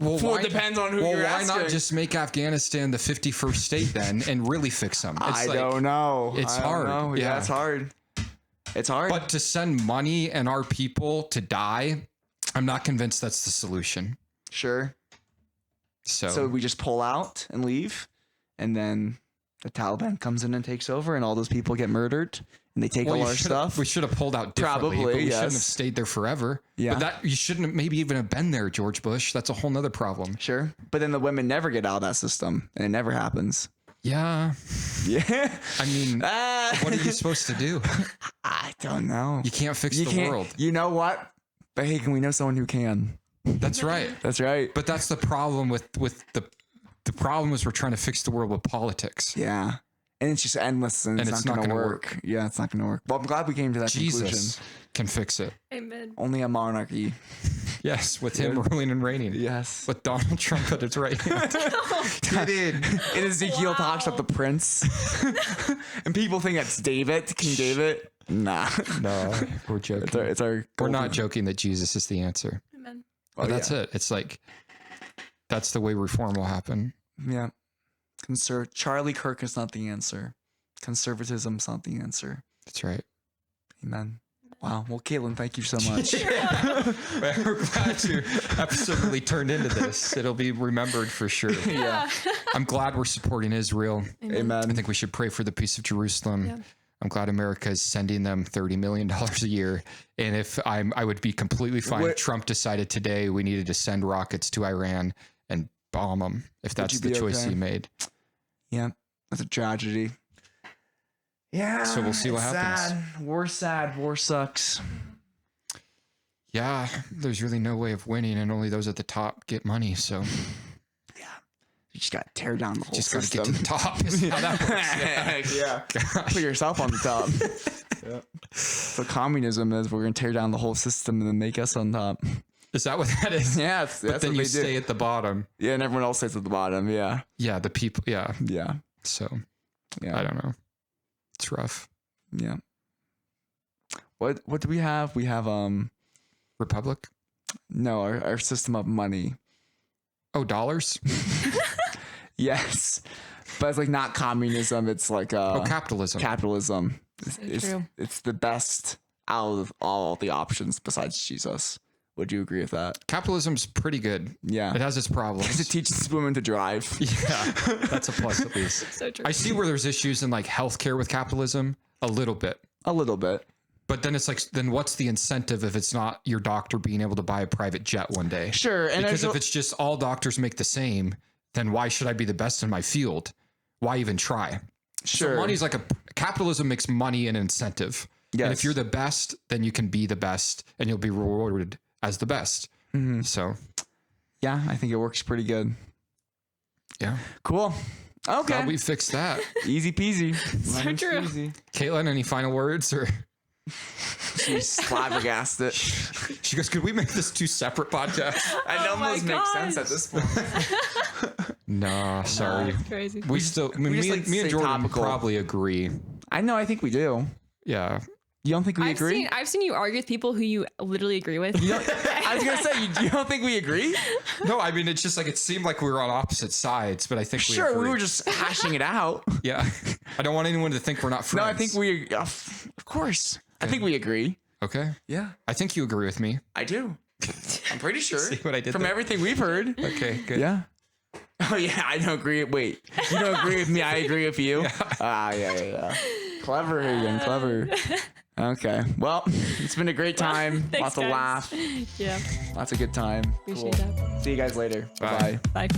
B: Well, it depends on who you're asking. Why not just make Afghanistan the 51st state then and really fix them? I don't know. It's hard. Yeah, it's hard. It's hard. But to send money and our people to die, I'm not convinced that's the solution. Sure. So we just pull out and leave, and then the Taliban comes in and takes over, and all those people get murdered, and they take all our stuff. We should have pulled out differently. Probably, but we shouldn't have stayed there forever. Yeah. But you shouldn't have maybe even have been there, George Bush. That's a whole nother problem. Sure. But then the women never get out of that system, and it never happens. Yeah. Yeah. I mean, what are you supposed to do? I don't know. You can't fix the world. You know what? But hey, can we know someone who can? That's right. That's right. But that's the problem with the problem is we're trying to fix the world with politics. Yeah. And it's just endless and it's not going to work. Yeah, it's not going to work. Well, I'm glad we came to that conclusion. Jesus can fix it. Amen. Only a monarchy. Yes, with him ruling and reigning. Yes. With Donald Trump at his right hand. Get in. And Ezekiel talks about the prince. And people think that's David, King David. Nah. No, we're joking. We're not joking that Jesus is the answer. Amen. But that's it. It's like, that's the way reform will happen. Yeah. Charlie Kirk is not the answer. Conservatism's not the answer. That's right. Amen. Wow. Well, Kaitlyn, thank you so much. We're glad your episode really turned into this. It'll be remembered for sure. Yeah. I'm glad we're supporting Israel. Amen. I think we should pray for the peace of Jerusalem. Yeah. I'm glad America is sending them $30 million a year. And if I would be completely fine if Trump decided today we needed to send rockets to Iran and bomb them, if that's the choice he made. Yeah, that's a tragedy. Yeah. So we'll see what happens. Sad. War sucks. Yeah, there's really no way of winning, and only those at the top get money. So, yeah,
A: You just got to tear down the whole
B: Just got to
A: system.
B: get to the top. Is how that works.
A: Yeah. Put yourself on the top. Yeah. So communism is we're going to tear down the whole system and then make us on top.
B: Is that what that is?
A: Yeah.
B: But
A: That's
B: then
A: what
B: you
A: they do.
B: stay at the bottom.
A: Yeah. And everyone else stays at the bottom. Yeah.
B: Yeah, the people. Yeah.
A: Yeah.
B: So
A: Yeah.
B: I don't know. It's rough.
A: Yeah. What do we have? We have
B: Republic.
A: no, our system of money.
B: Oh, dollars.
A: Yes. But it's like not communism, it's like
B: Capitalism.
A: capitalism.
C: true.
A: It's the best out of all the options besides Jesus. Would you agree with that?
B: Capitalism's pretty good.
A: Yeah.
B: It has its problems.
A: It teaches women to drive.
B: Yeah, that's a plus at least.
C: So true.
B: I see where there's issues in like healthcare with capitalism a little bit.
A: A little bit.
B: But then it's like, then what's the incentive if it's not your doctor being able to buy a private jet one day?
A: Sure. And
B: Because if it's just all doctors make the same, then why should I be the best in my field? Why even try?
A: sure.
B: So money's like capitalism makes money an incentive. And
A: Yes.
B: if you're the best, then you can be the best and you'll be rewarded as the best.
A: Mm-hmm.
B: So
A: Yeah, I think it works pretty good.
B: yeah.
A: Cool. Okay.
B: Glad we fixed that.
A: Easy peasy.
C: So true.
A: Easy.
B: Caitlin, any final words? Or
A: She's flabbergasted.
B: she goes, could we make this 2 separate podcasts?
A: It almost
C: my
A: makes sense
C: gosh.
A: at this point.
B: No, sorry.
C: Crazy.
B: We still, I mean,
A: we just
B: me,
A: like
B: and,
A: to
B: me and
A: stay
B: Jordan
A: topical.
B: probably agree.
A: I know. I think we do.
B: Yeah.
A: You don't think we agree?
C: I've seen you argue with people who you literally agree with.
A: You don't- I was gonna say you don't think we agree?
B: No, I mean, it's just like, it seemed like we were on opposite sides, but I think
A: Sure, we
B: agree.
A: were just hashing it out.
B: Yeah. I don't want anyone to think we're not friends.
A: No, I think we. Of course, I think we agree.
B: Okay.
A: Yeah,
B: I think you agree with me.
A: I do. I'm pretty sure.
B: See what I did
A: From
B: there?
A: everything we've heard.
B: Okay, good.
A: Yeah. Oh yeah, I don't agree. Wait, you don't agree with me? I agree with you. Yeah. Clever, Hagen. Clever. Okay. Well, it's been a great time.
C: Thanks,
A: Lots of
C: guys.
A: laugh.
C: Yeah.
A: Lots of good time.
C: Appreciate that.
A: See you guys later.
B: Bye.
A: Bye.
C: Bye.